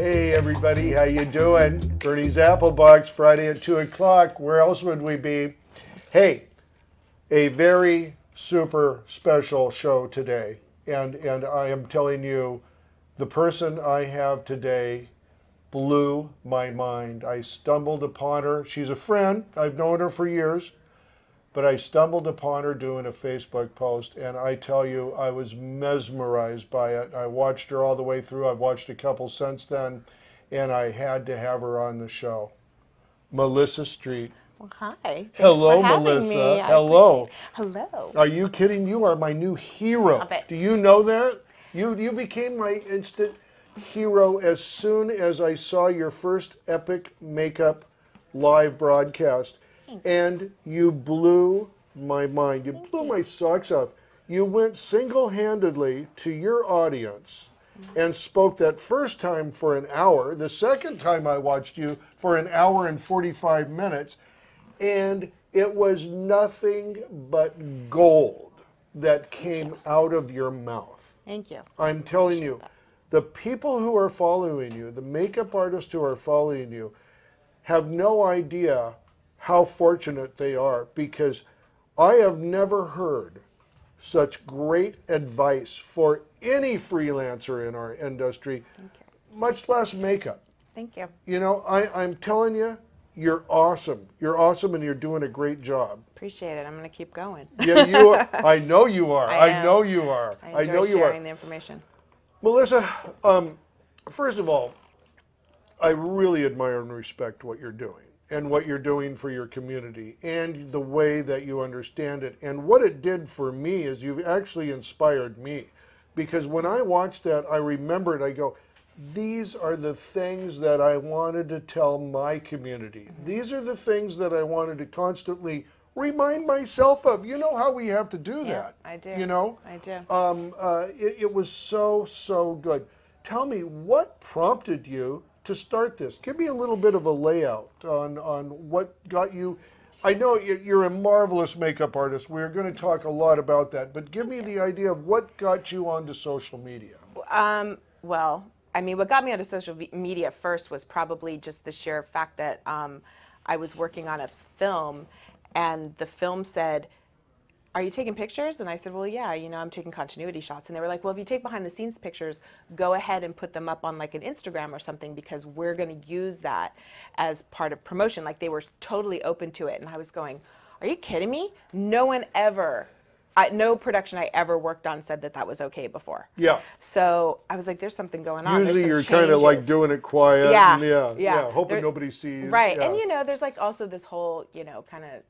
Hey everybody, how you doing? Burnie's Applebox, Friday at 2 o'clock. Where else would we be? Hey, a very super special show today. And I am telling you, the person I have today blew my mind. I stumbled upon her. She's a friend. I've known her for years. But I stumbled upon her doing a Facebook post, and I tell you, I was mesmerized by it. I watched her all the way through. I've watched a couple since then, and I had to have her on the show. Melissa Street. Well, hi. Thanks Hello, for having Melissa. Me. Hello. Hello. Are you kidding? You are my new hero. Stop it. Do you know that? You became my instant hero as soon as I saw your first Epic Makeup live broadcast. And you blew my mind. You blew my socks off. You went single-handedly to your audience and spoke that first time for an hour. The second time I watched you for an hour and 45 minutes. And it was nothing but gold that came out of your mouth. Thank you. I'm telling you, the people who are following you, the makeup artists who are following you, have no idea how fortunate they are, because I have never heard such great advice for any freelancer in our industry, much less makeup. Thank you. You know, I'm telling you, you're awesome. You're awesome, and you're doing a great job. Appreciate it. I'm going to keep going. Yeah, you are. I know you are. I know you are. I enjoy sharing the information. Melissa, first of all, I really admire and respect what you're doing, and what you're doing for your community, and the way that you understand it. And what it did for me is you've actually inspired me. Because when I watched that, I remembered, I go, these are the things that I wanted to tell my community. These are the things that I wanted to constantly remind myself of. You know how we have to do that. I do. You know? I do. It was so, so good. Tell me, what prompted you to start this? Give me a little bit of a layout on what got you. I know you're a marvelous makeup artist. We're going to talk a lot about that, but give me the idea of what got you onto social media. Well, I mean, what got me onto social media first was probably just the sheer fact that I was working on a film, and the film said, "Are you taking pictures?" And I said, "Well, yeah, you know, I'm taking continuity shots." And they were like, "Well, if you take behind the scenes pictures, go ahead and put them up on like an Instagram or something, because we're going to use that as part of promotion." Like, they were totally open to it. And I was going, "Are you kidding me?" No one ever, no production I ever worked on said that that was okay before. Yeah. So I was like, there's something going on. Usually you're kind of like doing it quiet. Yeah. And hoping nobody sees. Right. Yeah. And you know, there's like also this whole, you know, kind of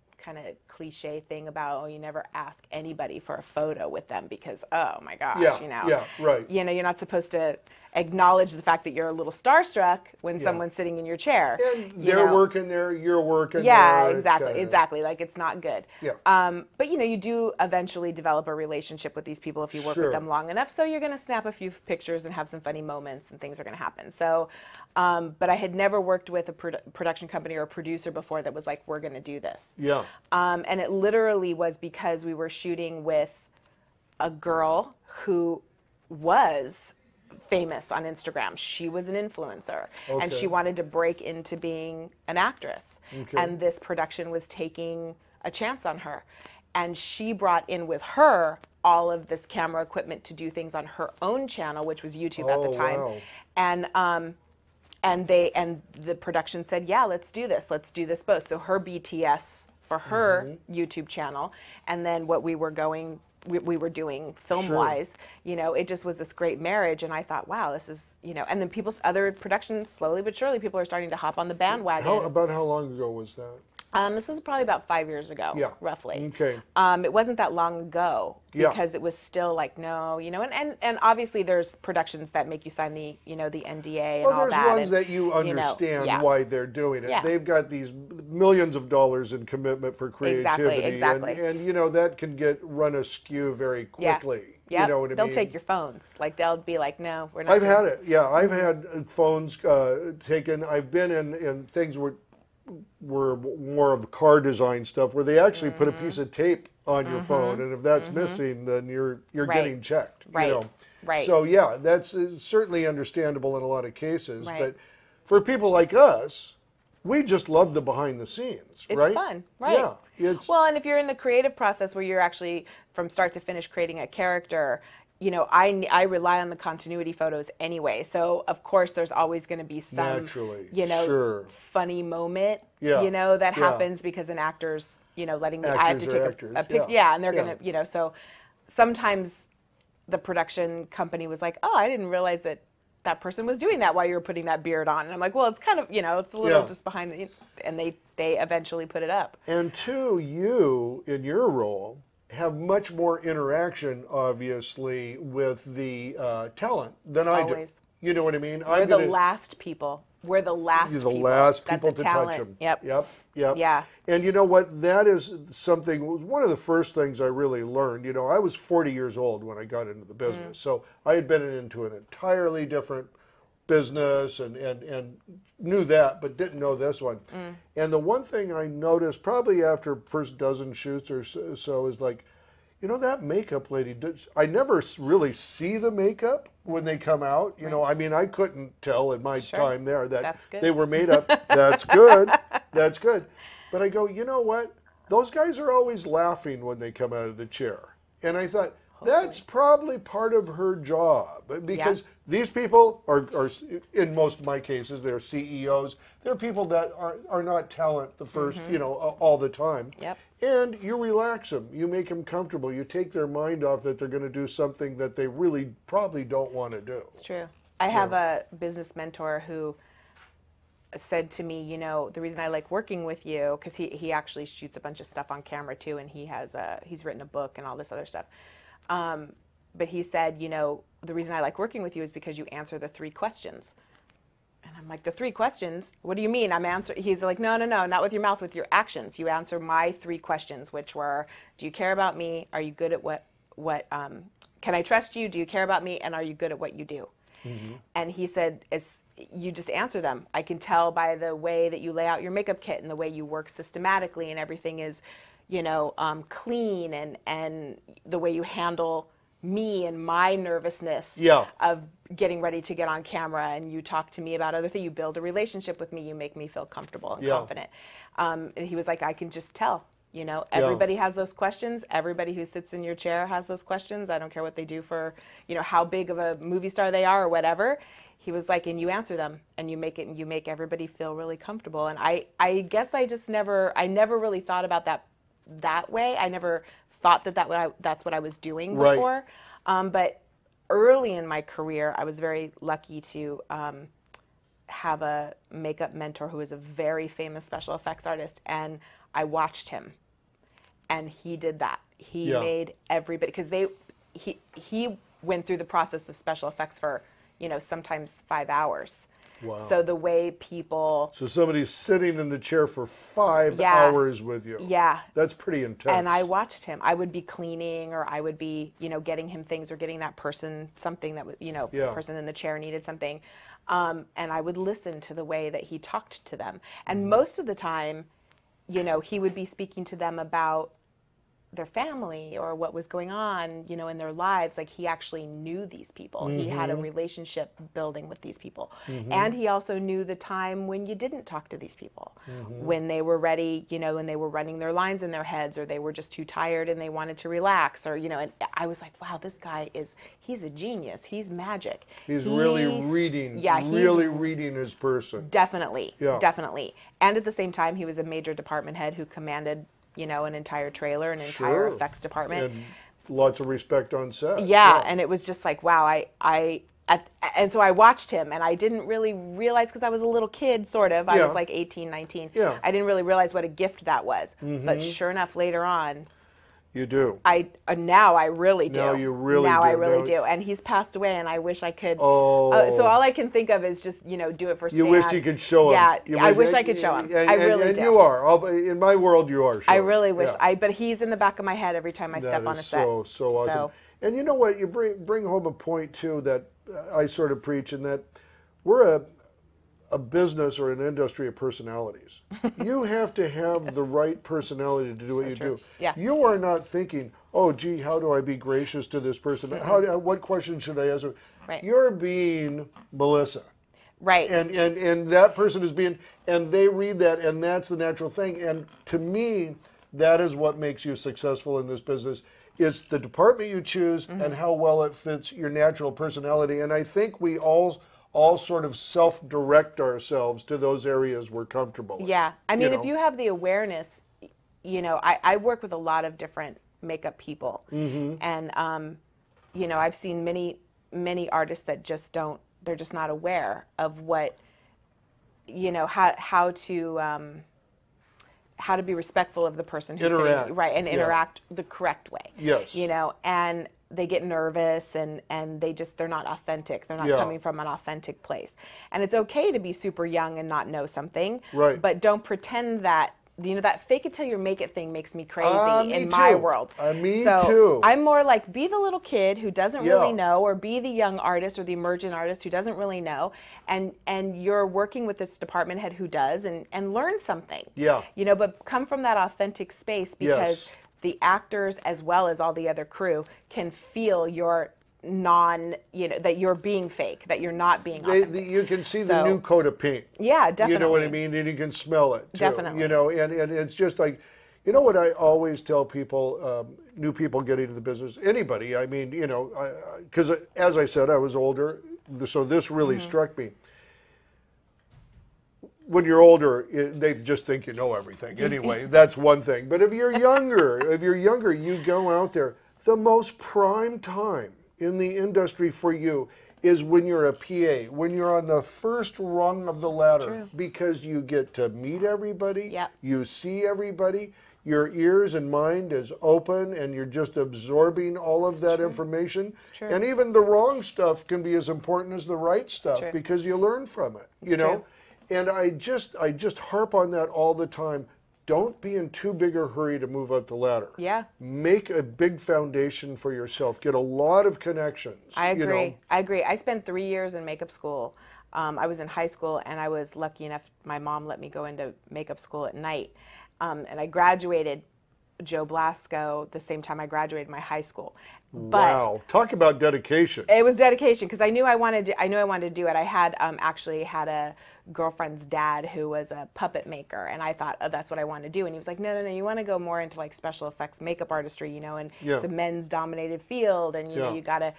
cliche thing about, oh, you never ask anybody for a photo with them because, oh my gosh, you know. Yeah, right. You know, you're not supposed to acknowledge the fact that you're a little starstruck when someone's sitting in your chair. And they're working there, you're working there. Yeah, exactly. Like, it's not good. Yeah. But you know, you do eventually develop a relationship with these people if you work with them long enough. So you're going to snap a few pictures and have some funny moments, and things are going to happen. So, but I had never worked with a production company or a producer before that was like, we're going to do this. Yeah. And it literally was because we were shooting with a girl who was famous on Instagram. She was an influencer, and she wanted to break into being an actress. And this production was taking a chance on her. And she brought in with her all of this camera equipment to do things on her own channel, which was YouTube at the time. Wow. And the production said, yeah, let's do this. Let's do this both. So her BTS for her YouTube channel, and then what we were doing film-wise, you know, it just was this great marriage. And I thought, wow, this is, you know, and then other productions, slowly but surely, people are starting to hop on the bandwagon. About how long ago was that? This was probably about 5 years ago, roughly. Okay. It wasn't that long ago, because it was still like, no, you know, and obviously there's productions that make you sign the, you know, the NDA and all that. Well, there's ones that you understand why they're doing it. Yeah. They've got these millions of dollars in commitment for creativity. Exactly. And you know, that can get run askew very quickly. Yeah. You know what I mean? They'll take your phones. Like, they'll be like, no, we're not. I've had it. Yeah, I've had phones taken. I've been in things were more of car design stuff where they actually put a piece of tape on your phone, and if that's missing, then you're getting checked. Right. You know? Right. So yeah, that's certainly understandable in a lot of cases. Right. But for people like us, we just love the behind the scenes, It's right? fun, right? Yeah. It's, well, and if you're in the creative process where you're actually from start to finish creating a character, you know, I rely on the continuity photos anyway. So of course there's always going to be some, naturally, you know, sure. funny moment, Yeah. you know, that Yeah. happens because an actor's, you know, letting me, Actors I have to are take actors, a picture. yeah. Yeah. And they're going to, you know, so sometimes the production company was like, oh, I didn't realize that that person was doing that while you were putting that beard on. And I'm like, well, it's kind of, you know, it's a little Yeah. just behind the, and they eventually put it up. And two, you, in your role, have much more interaction, obviously, with the talent than I Always. do. You know what I mean? We're the last people. We're the last You're the people. last that people the to talent, touch them. Yep. Yep. Yeah. And you know what? That is something, one of the first things I really learned. You know, I was 40 years old when I got into the business. So I had been into an entirely different business and knew that, but didn't know this one. And the one thing I noticed probably after first dozen shoots or so is like, you know, that makeup lady, I never really see the makeup when they come out. You know, I mean, I couldn't tell in my time there that they were made up. That's good. That's good. But I go, you know what? Those guys are always laughing when they come out of the chair. And I thought, that's probably part of her job, because these people are, in most of my cases, they're CEOs. They're people that are not talent the first, you know, all the time. Yep. And you relax them. You make them comfortable. You take their mind off that they're going to do something that they really probably don't want to do. It's true. I have a business mentor who said to me, you know, the reason I like working with you, because he actually shoots a bunch of stuff on camera too, and he's written a book and all this other stuff. But he said, you know, the reason I like working with you is because you answer the 3 questions. And I'm like, the 3 questions? What do you mean? He's like, no, not with your mouth, with your actions. You answer my 3 questions, which were, do you care about me? Are you good at can I trust you? Do you care about me? And are you good at what you do? And he said, you just answer them. I can tell by the way that you lay out your makeup kit and the way you work systematically, and everything is, you know, clean, and the way you handle me and my nervousness of getting ready to get on camera, and you talk to me about other things. You build a relationship with me. You make me feel comfortable and confident. And he was like, I can just tell. You know, everybody has those questions. Everybody who sits in your chair has those questions. I don't care what they do for, you know, how big of a movie star they are or whatever. He was like, and you answer them, and you make everybody feel really comfortable. And I guess I never really thought about that way. I never thought that's what I was doing before. But early in my career, I was very lucky to have a makeup mentor who is a very famous special effects artist, and I watched him, and he did that. He made everybody, because he went through the process of special effects for, you know, sometimes 5 hours. Wow. So the way people... So somebody's sitting in the chair for 5 hours with you. Yeah. That's pretty intense. And I watched him. I would be cleaning, or I would be, you know, getting him things, or getting that person something that, you know, the person in the chair needed something. And I would listen to the way that he talked to them. And most of the time, you know, he would be speaking to them about their family or what was going on, you know, in their lives. Like, he actually knew these people. He had a relationship building with these people. And he also knew the time when you didn't talk to these people, when they were ready, you know, and they were running their lines in their heads, or they were just too tired and they wanted to relax, or, you know. And I was like, wow, this guy he's a genius. He's magic. He's really reading his person. Definitely. And at the same time, he was a major department head who commanded, you know, an entire trailer, an entire effects department. And lots of respect on set. Yeah, and it was just like, wow, and so I watched him, and I didn't really realize, because I was a little kid, sort of. I was like 18, 19. Yeah. I didn't really realize what a gift that was. But sure enough, later on, you do. Now I really do. Now you really do. Now I really do. And he's passed away, and I wish I could. So all I can think of is just, you know, do it for Stan. You wish you could show him. Yeah, I wish I could show him. I really do. And you are. In my world, you are. I really wish. But he's in the back of my head every time I step on a set. So awesome. And you know what? You bring home a point too that I sort of preach, in that we're a business or an industry of personalities. You have to have the right personality to do what you do. Yeah. You are not thinking, oh, gee, how do I be gracious to this person? What question should I ask? Right. You're being Melissa. Right. And that person is being, and they read that, and that's the natural thing. And to me, that is what makes you successful in this business. It's the department you choose and how well it fits your natural personality. And I think we all sort of self-direct ourselves to those areas we're comfortable with. Yeah. I mean, if you have the awareness, I work with a lot of different makeup people. And, I've seen many artists that just don't, they're just not aware of what, how to be respectful of the person who's sitting, right, and interact the correct way. Yes. And they get nervous and they're not authentic. They're not coming from an authentic place. And it's okay to be super young and not know something. Right. But don't pretend that, that fake it till you make it thing makes me crazy in my world. Me too. I'm more like, be the little kid who doesn't really know, or be the young artist or the emergent artist who doesn't really know, and you're working with this department head who does, and learn something. Yeah. But come from that authentic space, because the actors as well as all the other crew can feel your that you're being fake, that you're not being authentic. You can see the new coat of paint. Yeah, definitely. You know what I mean? And you can smell it, too. Definitely. And it's just like, what I always tell people, new people getting into the business, anybody, I mean, because as I said, I was older, so this really struck me. When you're older, they just think you know everything. Anyway, that's one thing. But if you're younger, you go out there. The most prime time in the industry for you is when you're a PA, when you're on the first rung of the ladder, because you get to meet everybody, you see everybody, your ears and mind is open, and you're just absorbing all of that information. It's true. And even the wrong stuff can be as important as the right stuff, because you learn from it. You know, and I just harp on that all the time. Don't be in too big a hurry to move up the ladder. Yeah. Make a big foundation for yourself. Get a lot of connections. I agree. I agree. I spent 3 years in makeup school. I was in high school, and I was lucky enough, my mom let me go into makeup school at night. And I graduated Joe Blasco the same time I graduated my high school. But wow. Talk about dedication. It was dedication, because I knew I wanted to do it. I had actually had a girlfriend's dad who was a puppet maker, and I thought, oh, that's what I want to do. And he was like, no, you want to go more into like special effects makeup artistry, and it's a men's dominated field, and you got to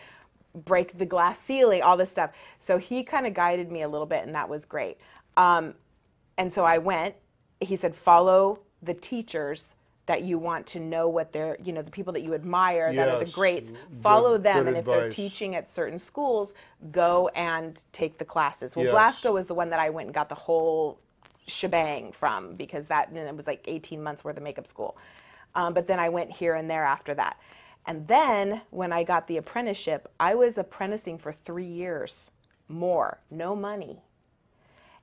break the glass ceiling, all this stuff. So he kind of guided me a little bit, and that was great. And so I went. He said, follow the teachers that you want to know what they're, the people that you admire, that are the greats, follow them. And if they're teaching at certain schools, go and take the classes. Well, Blasco was the one that I went and got the whole shebang from, because it was like 18 months worth of makeup school. But then I went here and there after that. And then when I got the apprenticeship, I was apprenticing for 3 years more, no money.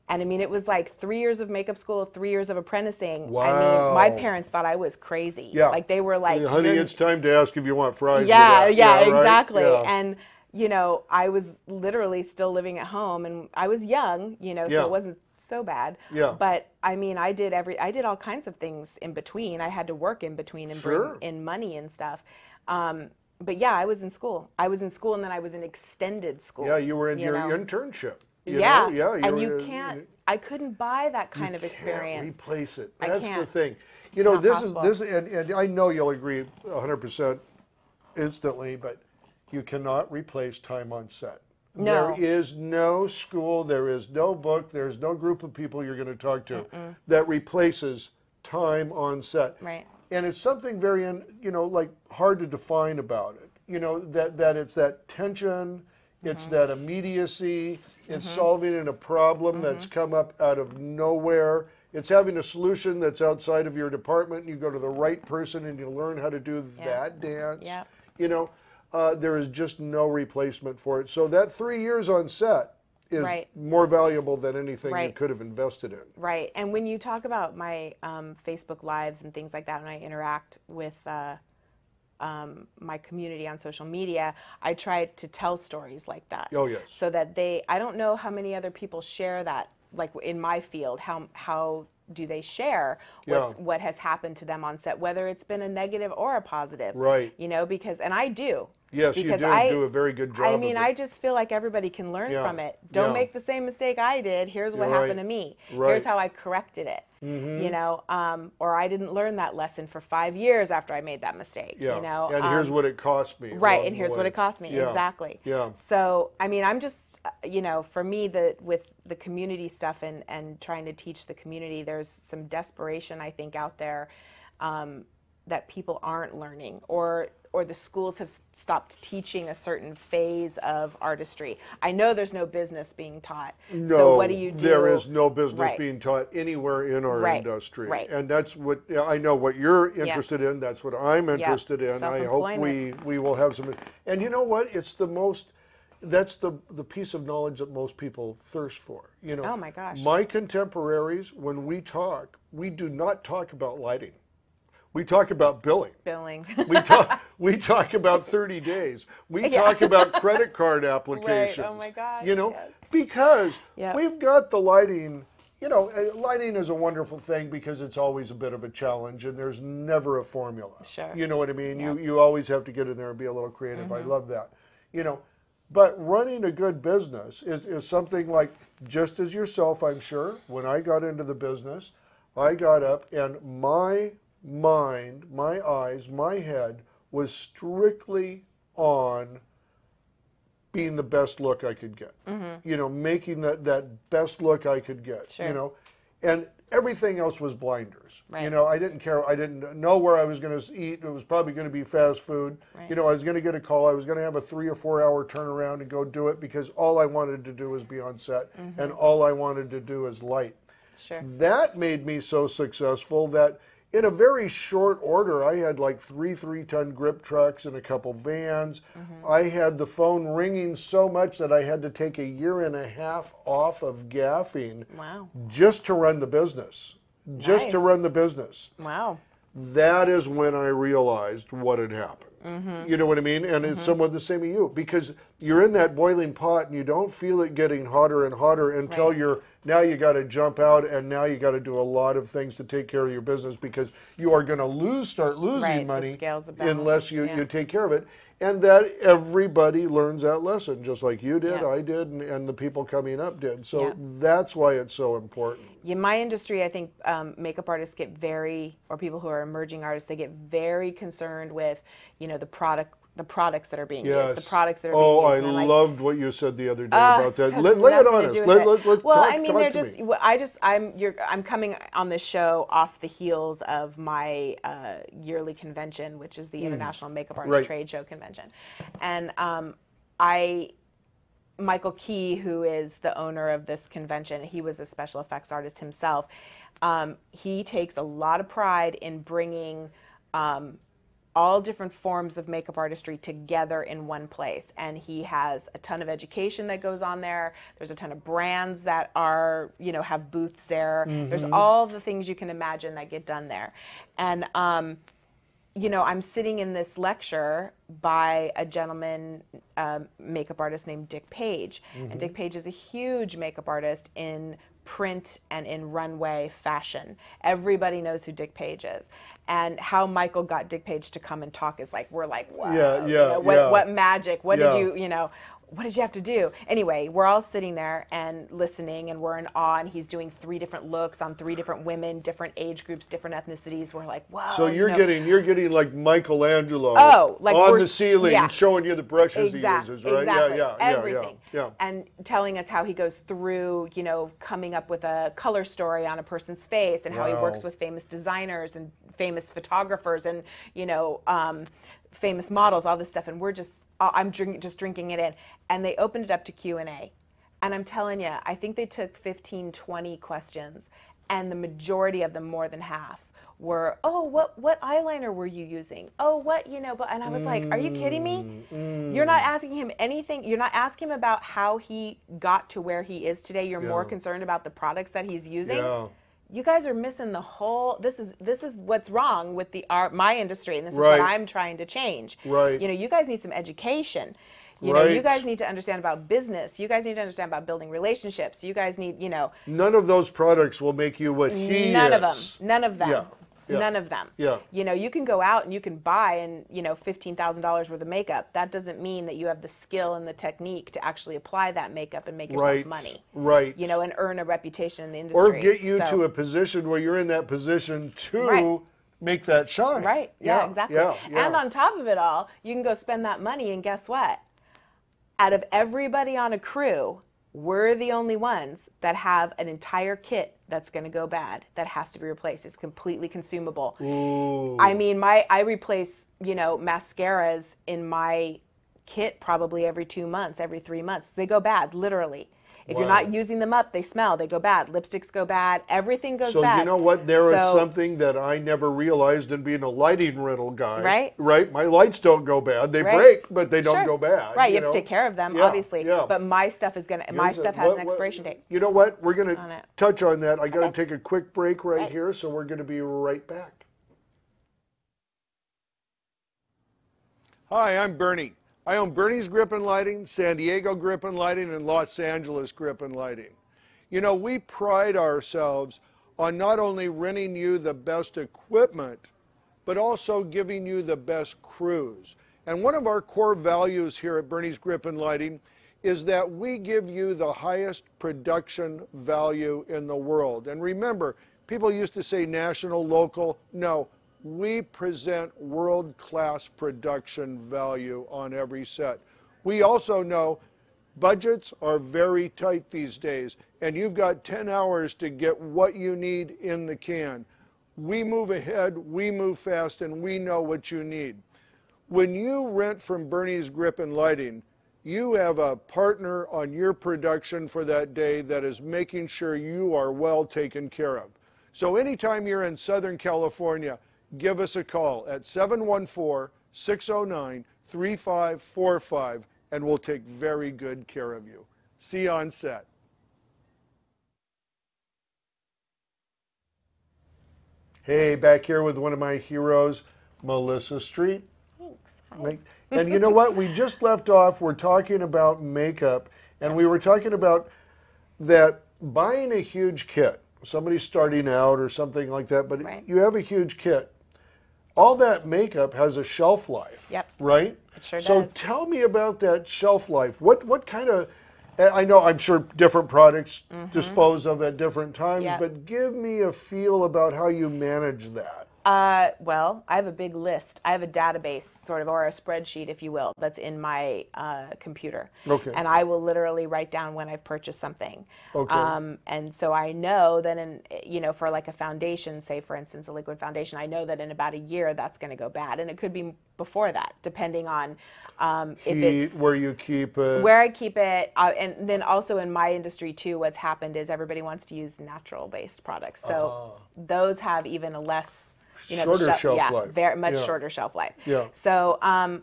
And I mean, it was like 3 years of makeup school, 3 years of apprenticing. Wow. I mean, my parents thought I was crazy. Yeah. Like they were like, honey, it's time to ask if you want fries. Yeah, right? Exactly. Yeah. And, I was literally still living at home, and I was young, so it wasn't so bad. Yeah. But I mean, I did all kinds of things in between. I had to work in between and bring in money and stuff. But yeah, I was in school. And then I was in extended school. Yeah, you were in your internship. I couldn't buy that kind of experience. You can't replace it. That's the thing. This and I know you'll agree 100% instantly, but you cannot replace time on set. No. There is no school, there is no book, there's no group of people you're going to talk to that replaces time on set. Right. And it's something very, like hard to define about it. That it's that tension, it's that immediacy, it's solving a problem that's come up out of nowhere. It's having a solution that's outside of your department, and you go to the right person and you learn how to do that dance. Yeah. There is just no replacement for it. So that 3 years on set is more valuable than anything you could have invested in. Right. And when you talk about my Facebook Lives and things like that, and I interact with my community on social media, I try to tell stories like that. Oh, yes. So that I don't know how many other people share that like in my field, how do they share what has happened to them on set, whether it's been a negative or a positive, right? You know, because, and I do. Yes, you do a very good job. I mean, I just feel like everybody can learn from it. Don't make the same mistake I did. Here's what happened to me. Here's how I corrected it. You know, or I didn't learn that lesson for 5 years after I made that mistake. You know, and here's what it cost me. Right, and here's what it cost me. Exactly. Yeah. So, I mean, I'm just, you know, for me, with the community stuff and trying to teach the community, there's some desperation, I think, out there that people aren't learning, or the schools have stopped teaching a certain phase of artistry. I know there's no business being taught. No, so what do you do? There is no business being taught anywhere in our industry. Right. And that's what, I know what you're interested in. That's what I'm interested in. I hope we will have some. And you know what? It's the most, that's the piece of knowledge that most people thirst for. You know, oh my gosh. My contemporaries, when we talk, we do not talk about lighting. We talk about billing. We talk about 30 days. We talk about credit card applications. Right. Oh my gosh. You know, because we've got the lighting. You know, lighting is a wonderful thing because it's always a bit of a challenge, and there's never a formula. Sure. You know what I mean? You always have to get in there and be a little creative. I love that. You know, but running a good business is something like, just as yourself, I'm sure, when I got into the business, I got up and my mind, my eyes, my head was strictly on being the best look I could get. You know, making that best look I could get. Sure. You know, and everything else was blinders. Right. You know, I didn't care. I didn't know where I was going to eat. It was probably going to be fast food. Right. You know, I was going to get a call. I was going to have a 3 or 4 hour turnaround and go do it because all I wanted to do was be on set, and all I wanted to do is light. Sure. That made me so successful that in a very short order, I had like 3 3-ton grip trucks and a couple vans. I had the phone ringing so much that I had to take a 1.5 years off of gaffing just to run the business. Just to run the business. Wow. That is when I realized what had happened. You know what I mean? And it's somewhat the same with you, because you're in that boiling pot and you don't feel it getting hotter and hotter until now you got to jump out, and now you got to do a lot of things to take care of your business, because you are going to start losing money unless you take care of it. And that everybody learns that lesson, just like you did, I did, and the people coming up did. So that's why it's so important. In my industry, I think makeup artists get or people who are emerging artists, they get very concerned with, you know, the products that are being used, the products that are being used. Oh, I loved what you said the other day about that. Lay it on us. Let's I'm coming on this show off the heels of my yearly convention, which is the International Makeup Artist Trade Show Convention. And Michael Key, who is the owner of this convention, he was a special effects artist himself. He takes a lot of pride in bringing all different forms of makeup artistry together in one place. And he has a ton of education that goes on there. There's a ton of brands that are, you know, have booths there. There's all the things you can imagine that get done there. And, you know, I'm sitting in this lecture by a gentleman, makeup artist named Dick Page. And Dick Page is a huge makeup artist in print and in runway fashion. Everybody knows who Dick Page is. And how Michael got Dick Page to come and talk is like, we're like, wow. You know, what magic, what did you, you know, what did you have to do? Anyway, we're all sitting there and listening, and we're in awe, and he's doing 3 different looks on 3 different women, different age groups, different ethnicities. We're like, wow. So you're getting like Michelangelo like on the ceiling, showing you the brushes he uses, right? Exactly. Everything. And telling us how he goes through, you know, coming up with a color story on a person's face, and how he works with famous designers and famous photographers and, you know, famous models, all this stuff. And we're just, I'm just drinking it in. And they opened it up to Q&A. And I'm telling you, I think they took 15, 20 questions. And the majority of them, more than half, were, oh, what eyeliner were you using? Oh, what, you know, and I was like, are you kidding me? You're not asking him anything. You're not asking him about how he got to where he is today. You're more concerned about the products that he's using. You guys are missing the whole, this is what's wrong with my industry, and this is what I'm trying to change. You know, you guys need some education. You know, you guys need to understand about business. You guys need to understand about building relationships. You guys need, you know. None of those products will make you what he is. None of them. None of them. Yeah. Yeah. None of them. Yeah. You know, you can go out and you can buy and, you know, $15,000 worth of makeup. That doesn't mean that you have the skill and the technique to actually apply that makeup and make yourself money. Right. You know, and earn a reputation in the industry. Or get you to a position where you're in that position to make that shine. Right. Yeah, exactly. Yeah. And on top of it all, you can go spend that money, and guess what? Out of everybody on a crew, we're the only ones that have an entire kit that's going to go bad, that has to be replaced. It's completely consumable. Ooh. I mean, I replace, you know, mascaras in my kit probably every 2 months, every 3 months. They go bad, literally. If you're not using them up, they smell, they go bad. Lipsticks go bad, everything goes bad. So you know what? There is something that I never realized in being a lighting rental guy. Right. Right? My lights don't go bad. They break, but they don't go bad. Right, you have to take care of them, obviously. Yeah. But my stuff is gonna, my stuff has an expiration date. You know what? We're gonna touch on that. I gotta take a quick break right here, so we're gonna be right back. Hi, I'm Burnie. I own Burnie's Grip and Lighting, San Diego Grip and Lighting, and Los Angeles Grip and Lighting. You know, we pride ourselves on not only renting you the best equipment, but also giving you the best crews. And one of our core values here at Burnie's Grip and Lighting is that we give you the highest production value in the world. And remember, people used to say national, local. No. We present world-class production value on every set. We also know budgets are very tight these days, and you've got 10 hours to get what you need in the can. We move ahead, we move fast, and we know what you need. When you rent from Burnie's Grip and Lighting, you have a partner on your production for that day that is making sure you are well taken care of. So anytime you're in Southern California, give us a call at 714-609-3545, and we'll take very good care of you. See you on set. Hey, back here with one of my heroes, Melissa Street. Thanks. And you know what? We just left off, we're talking about makeup, and we were talking about that buying a huge kit, somebody starting out or something like that, but you have a huge kit. All that makeup has a shelf life, right? It sure does. So tell me about that shelf life. What kind of, I know I'm sure different products dispose of at different times, but give me a feel about how you manage that. Well, I have a big list. I have a database, sort of, or a spreadsheet, if you will, that's in my computer. Okay. And I will literally write down when I've purchased something. Okay. And so I know that in, you know, for like a foundation, say for instance, a liquid foundation, I know that in about a year that's going to go bad. And it could be before that, depending on if it's where you keep it. Where I keep it. And then also in my industry too, what's happened is everybody wants to use natural based products. So those have even a less, you know, shorter shelf life. Very much shorter shelf life. Yeah. So and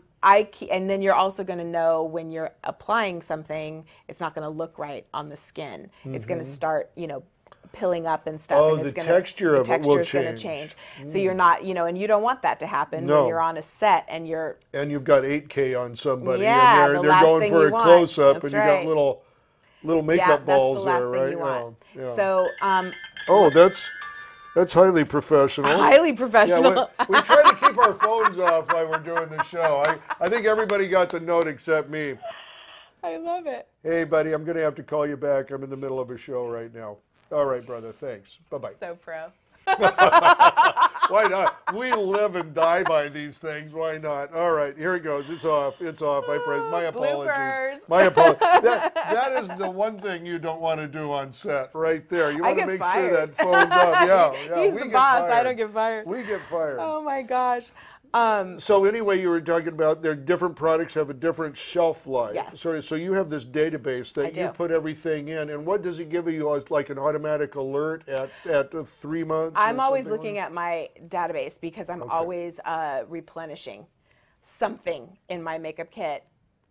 then you're also going to know when you're applying something, it's not going to look right on the skin. It's going to start, you know, pilling up and stuff. Oh, and it's the gonna, texture of it will change. The texture is going to change. So you're not, you know, and you don't want that to happen when you're on a set and you're. And you've got 8K on somebody, and they're going for a close up, and you got little makeup balls there, right? Thing you want. So. Oh, that's highly professional. Highly professional. Yeah, we try to keep our phones off while we're doing the show. I think everybody got the note except me. I love it. Hey, buddy, I'm going to have to call you back. I'm in the middle of a show right now. All right, brother. Thanks. Bye-bye. So pro. Why not? We live and die by these things. Why not? All right, here it goes. It's off. It's off. My apologies. Bloopers. My apologies. That is the one thing you don't want to do on set, right there. You want to make sure that phone's up. Yeah. He's the boss. I don't get fired. We get fired. Oh my gosh. So anyway, you were talking about their different products have a different shelf life. Yes. So you have this database that you put everything in, and what does it give you as like an automatic alert at 3 months? I'm always looking at my database because I'm always replenishing something in my makeup kit,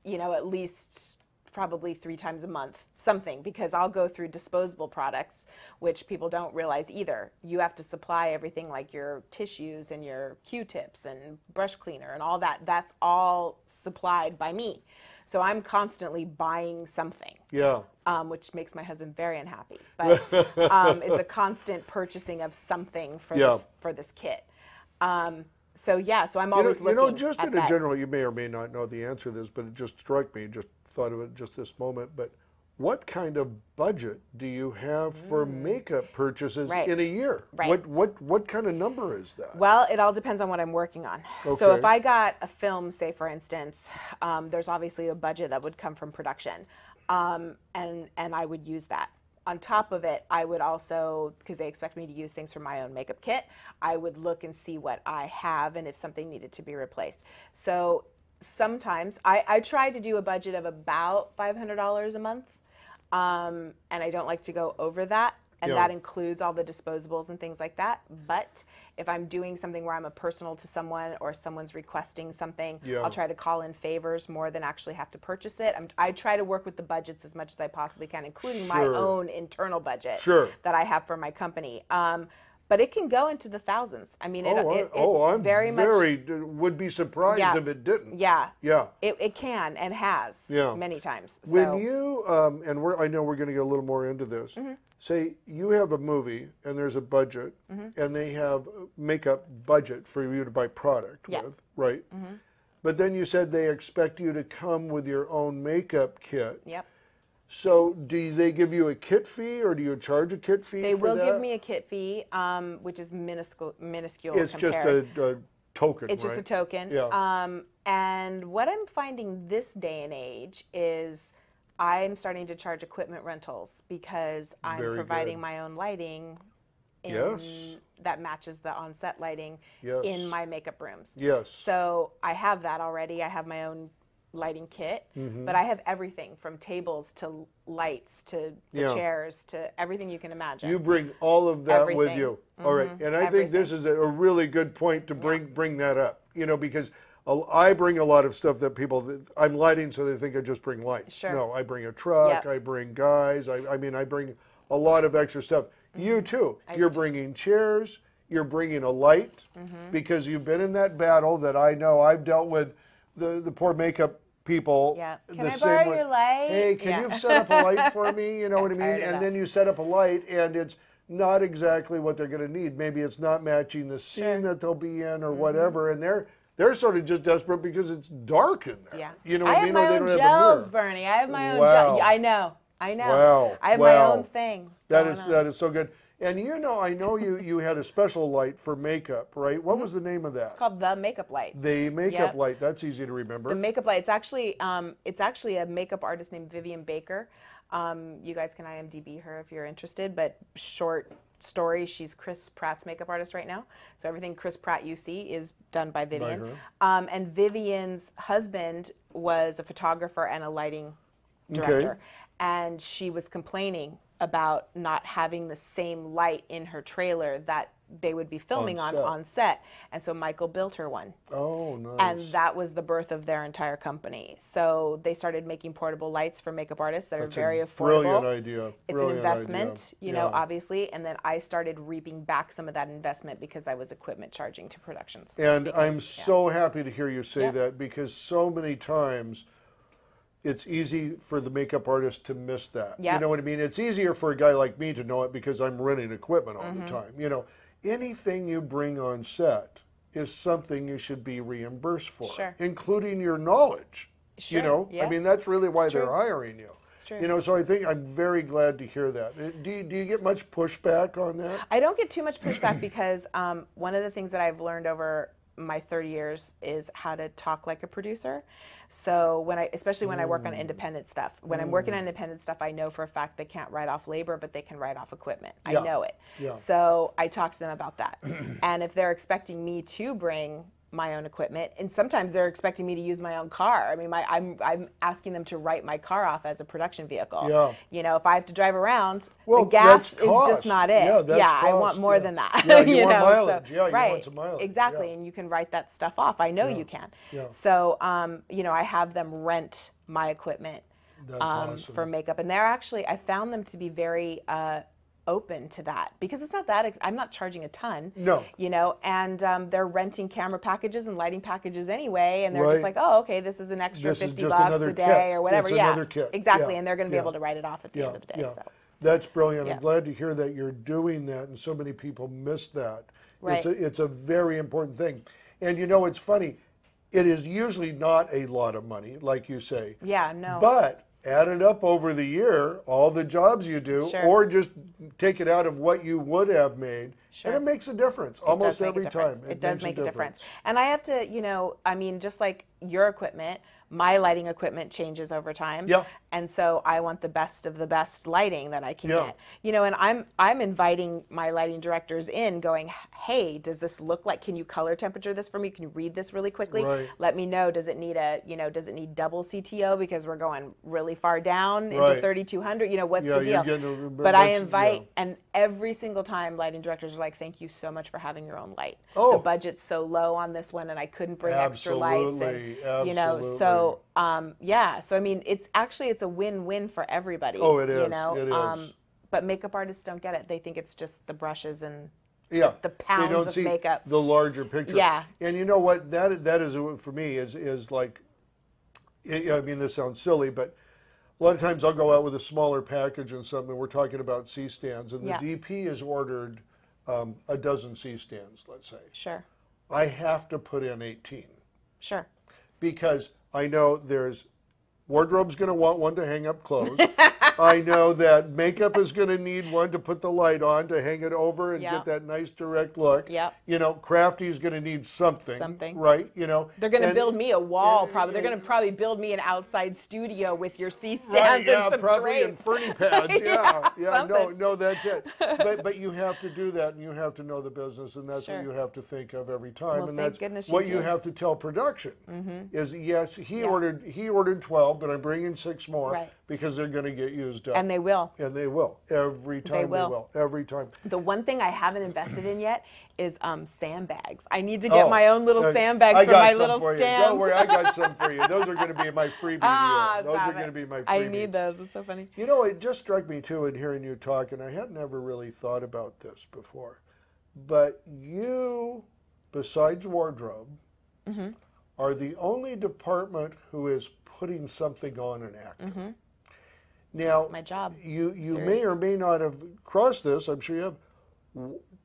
you know, at least probably 3 times a month, something, because I'll go through disposable products, which people don't realize either. You have to supply everything like your tissues and your Q-tips and brush cleaner and all that. That's all supplied by me. So I'm constantly buying something. Yeah. Which makes my husband very unhappy. But it's a constant purchasing of something for this kit. So yeah, so I'm always looking just at in that. a general, you may or may not know the answer to this, but it just struck me, just thought of it just this moment. But what kind of budget do you have for makeup purchases in a year? Right. What kind of number is that? Well, it all depends on what I'm working on. Okay. So if I got a film, say for instance, there's obviously a budget that would come from production, and I would use that. On top of it, I would also, because they expect me to use things from my own makeup kit, I would look and see what I have and if something needed to be replaced. So sometimes I try to do a budget of about $500 a month, and I don't like to go over that. And that includes all the disposables and things like that. But if I'm doing something where I'm a personal to someone or someone's requesting something, I'll try to call in favors more than actually have to purchase it. I try to work with the budgets as much as I possibly can, including my own internal budget that I have for my company. But it can go into the thousands. I mean, I'm very would be surprised if it didn't. Yeah. Yeah. It can and has many times. So. When you, I know we're going to get a little more into this, say you have a movie and there's a budget and they have makeup budget for you to buy product with, right? But then you said they expect you to come with your own makeup kit. Yep. So do they give you a kit fee or do you charge a kit fee They for will that? give me a kit fee, which is minuscule It's compared. just a token, It's just a token. Yeah. And what I'm finding this day and age is I'm starting to charge equipment rentals because I'm providing my own lighting that matches the on-set lighting in my makeup rooms. Yes. So I have that already. I have my own lighting kit, but I have everything from tables to lights to the chairs to everything you can imagine. You bring all of that with you. All right. And I think this is a really good point to bring that up, because I bring a lot of stuff that I'm lighting so they think I just bring lights. Sure. No, I bring a truck, I bring guys, I bring a lot of extra stuff. You too. You're bringing chairs, you're bringing a light, because you've been in that battle that I know I've dealt with the poor makeup people. Yeah. Can the I same borrow way. your light? Hey, can you set up a light for me? You know what I mean? And then you set up a light and it's not exactly what they're going to need. Maybe it's not matching the scene that they'll be in or whatever. And they're sort of just desperate because it's dark in there. Yeah. You know what I mean? I have my own gels, Burnie. I have my own gels. I know. Wow. I have my own thing. That is so good. And I know you had a special light for makeup, right? What was the name of that? It's called the makeup light. The makeup light. That's easy to remember. The makeup light. It's actually a makeup artist named Vivian Baker. You guys can IMDb her if you're interested. But short story, she's Chris Pratt's makeup artist right now. So everything Chris Pratt you see is done by Vivian. And Vivian's husband was a photographer and a lighting director. Okay. And she was complaining about not having the same light in her trailer that they would be filming on set. And so Michael built her one. Oh, nice. And that was the birth of their entire company. So they started making portable lights for makeup artists that are very affordable. Brilliant idea. It's an investment, obviously. And then I started reaping back some of that investment because I was equipment charging to productions. And I'm so happy to hear you say that, because so many times it's easy for the makeup artist to miss that. Yep. You know what I mean? It's easier for a guy like me to know it because I'm renting equipment all the time. Anything you bring on set is something you should be reimbursed for, including your knowledge. I mean, that's really why they're hiring you. It's true. So I think I'm very glad to hear that. Do you get much pushback on that? I don't get too much pushback because one of the things that I've learned over my 30 years is how to talk like a producer. So especially when I work on independent stuff, when I'm working on independent stuff, I know for a fact they can't write off labor, but they can write off equipment. I know it. Yeah. So I talk to them about that. And if they're expecting me to bring my own equipment, and sometimes they're expecting me to use my own car. I mean, I'm asking them to write my car off as a production vehicle. Yeah. If I have to drive around, the gas is just not it. I want more than that. Yeah, you want mileage. You want some mileage. Exactly, and you can write that stuff off. I know you can. Yeah. So, I have them rent my equipment for makeup, and they're actually, I found them to be very open to that because it's not that I'm not charging a ton. No. You know, and they're renting camera packages and lighting packages anyway, and they're just like, oh, okay, this is an extra $50 a day kit. or whatever. It's another kit. Exactly, and they're going to be able to write it off at the end of the day. So that's brilliant. I'm glad to hear that you're doing that, and so many people miss that. Right. It's a very important thing. And you know, it's funny. It is usually not a lot of money, like you say. Yeah, no. But add it up over the year, all the jobs you do, or just take it out of what you would have made, and it makes a difference almost every time. It does make a difference. And I have to, you know, I mean, just like your equipment, my lighting equipment changes over time. Yeah. And so I want the best of the best lighting that I can get. You know, and I'm inviting my lighting directors in going, hey, does this look like, can you color temperature this for me? Can you read this really quickly? Right. Let me know, does it need a, you know, does it need double CTO because we're going really far down into 3200? You know, what's the deal? But I invite, and every single time lighting directors are like, thank you so much for having your own light. The budget's so low on this one and I couldn't bring extra lights. And, you know, so yeah, so I mean, it's a win-win for everybody. Oh, it is. You know, it is. But makeup artists don't get it. They think it's just the brushes and the they pounds don't of see makeup. the larger picture. Yeah. And you know what? That is for me is like, I mean, this sounds silly, but a lot of times I'll go out with a smaller package and something. We're talking about C-stands, and the DP has ordered a dozen C-stands, let's say. Sure. I have to put in 18. Sure. Because I know there's wardrobe's going to want one to hang up clothes. I know that makeup is going to need one to put the light on to hang it over and get that nice direct look. Yep. You know, Crafty's going to need something. Something. Right? You know. They're going to build me a wall, probably. They're going to probably build me an outside studio with your C-stands and some probably drapes. and Fernie pads. Yeah. Something. No, that's it. But you have to do that, and you have to know the business, and that's what you have to think of every time. Well, and thank that's goodness what you you have to tell production. Is yes, he ordered 12, but I'm bringing 6 more because they're going to get used up. And they will. And they will. Every time they will. Every time. The one thing I haven't invested in yet is sandbags. I need to get my own little sandbags for my little stands. Don't worry, I got some for you. Those are going to be my freebie deal. Those are going to be my freebie. I need those. It's so funny. You know, it just struck me too in hearing you talk, and I had never really thought about this before. But you, besides wardrobe, are the only department who is putting something on an actor. Now, that's my job. You may or may not have crossed this. I'm sure you have.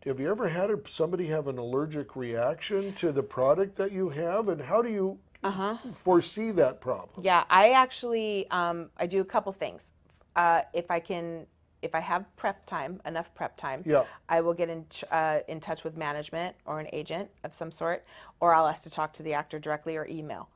Have you ever had somebody have an allergic reaction to the product that you have, and how do you foresee that problem? Yeah, I actually I do a couple things. If I have enough prep time, I will get in touch with management or an agent of some sort, or I'll ask to talk to the actor directly or email.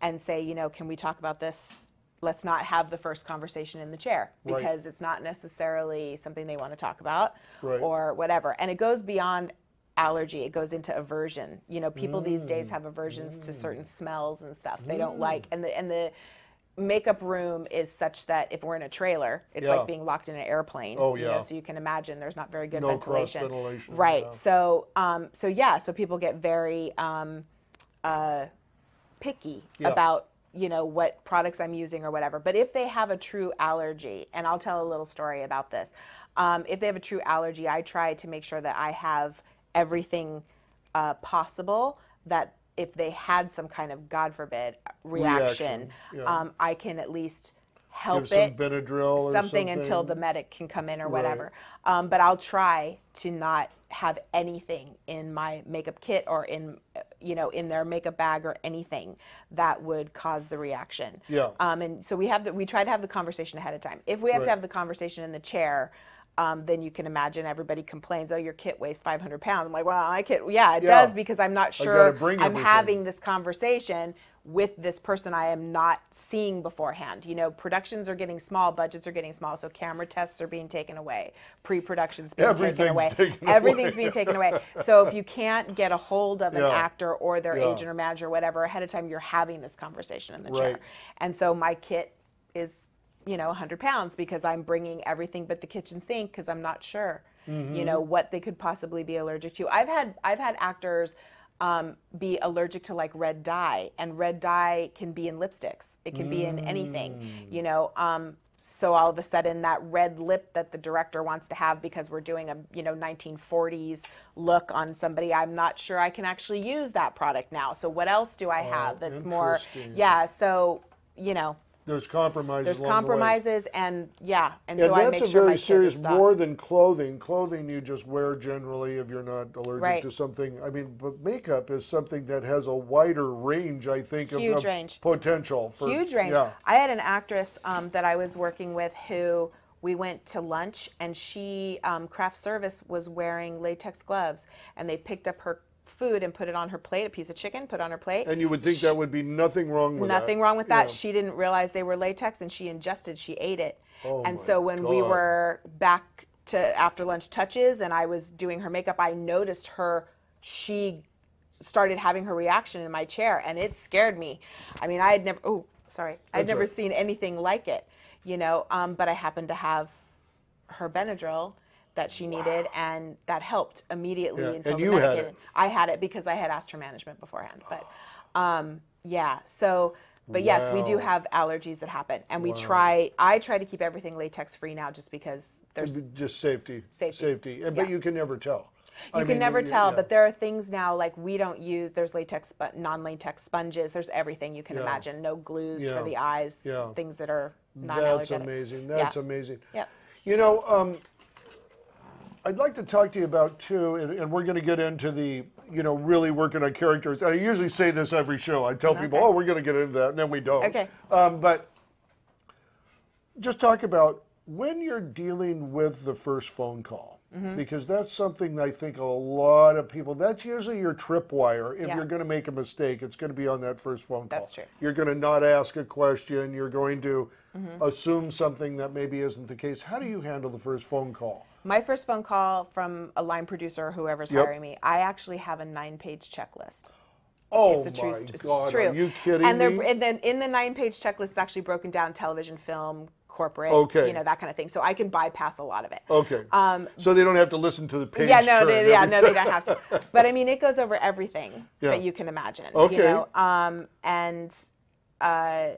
And say, you know, can we talk about this? Let's not have the first conversation in the chair because it's not necessarily something they want to talk about or whatever. And it goes beyond allergy. It goes into aversion. You know, people these days have aversions to certain smells and stuff they don't like. And the makeup room is such that if we're in a trailer, it's like being locked in an airplane. You know, so you can imagine there's not very good ventilation. Cross ventilation. Right. So so people get very picky about, you know, what products I'm using or whatever. But if they have a true allergy, and I'll tell a little story about this. If they have a true allergy, I try to make sure that I have everything possible that if they had some kind of, God forbid, reaction. I can at least help some Benadryl or something until the medic can come in or whatever. But I'll try to not have anything in my makeup kit or in, you know, in their makeup bag or anything that would cause the reaction. And so we try to have the conversation ahead of time. If we have to have the conversation in the chair, then you can imagine everybody complains, oh, your kit weighs 500 pounds. I'm like, well, my kit, it does, because I'm not sure I'm having this conversation with this person I am not seeing beforehand. You know, productions are getting small, budgets are getting small, so camera tests are being taken away, pre-production's being taken away. Everything's being taken away. So if you can't get a hold of an actor or their agent or manager or whatever ahead of time, you're having this conversation in the chair. And so my kit is, you know, 100 pounds because I'm bringing everything but the kitchen sink because I'm not sure, you know, what they could possibly be allergic to. I've had actors be allergic to like red dye, and red dye can be in lipsticks. It can be in anything, you know. So all of a sudden that red lip that the director wants to have because we're doing a, you know, 1940s look on somebody, I'm not sure I can actually use that product now. So what else do I have that's more, yeah, so, you know. There's compromises. There's compromises, and yeah, and so that's I make a sure very my serious, kit is more stocked. than clothing. Clothing you just wear generally if you're not allergic Right. to something. I mean, but makeup is something that has a wider range, I think, Huge of range. potential. For, Huge range. Yeah. I had an actress that I was working with who we went to lunch, and she, craft service, was wearing latex gloves, and they picked up her food and put it on her plate, a piece of chicken, put on her plate. And you would think that would be nothing wrong with that. Nothing wrong with that. Yeah. She didn't realize they were latex, and she ingested, she ate it. Oh and my so when we God. were back to after lunch touches and I was doing her makeup, I noticed she started having her reaction in my chair, and it scared me. I mean, I'd never seen anything like it, you know, but I happened to have her Benadryl that she needed, and that helped immediately until And the you had medicated. it. I had it because I had asked her management beforehand. But yeah, so but yes, we do Wow. have allergies that happen, and I try to keep everything latex free now, just because there's Just safety. Safety. But you can never tell. you can never tell, but there are things now like we don't use. There's latex, but non-latex sponges. There's everything you can imagine. No glues for the eyes. Things that are non-allergenic. That's amazing. That's amazing. Yep. You know, I'd like to talk to you about too, and we're going to get into the, you know, really working on characters. I usually say this every show. I tell people, oh, we're going to get into that, and then we don't. Okay. But just talk about when you're dealing with the first phone call, because that's something I think a lot of people, that's usually your tripwire. If you're going to make a mistake, it's going to be on that first phone call. That's true. You're going to not ask a question. You're going to assume something that maybe isn't the case. How do you handle the first phone call? My first phone call from a line producer or whoever's hiring me, I actually have a 9-page checklist. Oh It's a true, my it's God, true. are you kidding and me? And then in the 9-page checklist, it's actually broken down: television, film, corporate, Okay. you know, that kind of thing. So I can bypass a lot of it. Okay. So they don't have to listen to the page Yeah, no, turn they every- don't have to. But I mean, it goes over everything that you can imagine. Okay. You know,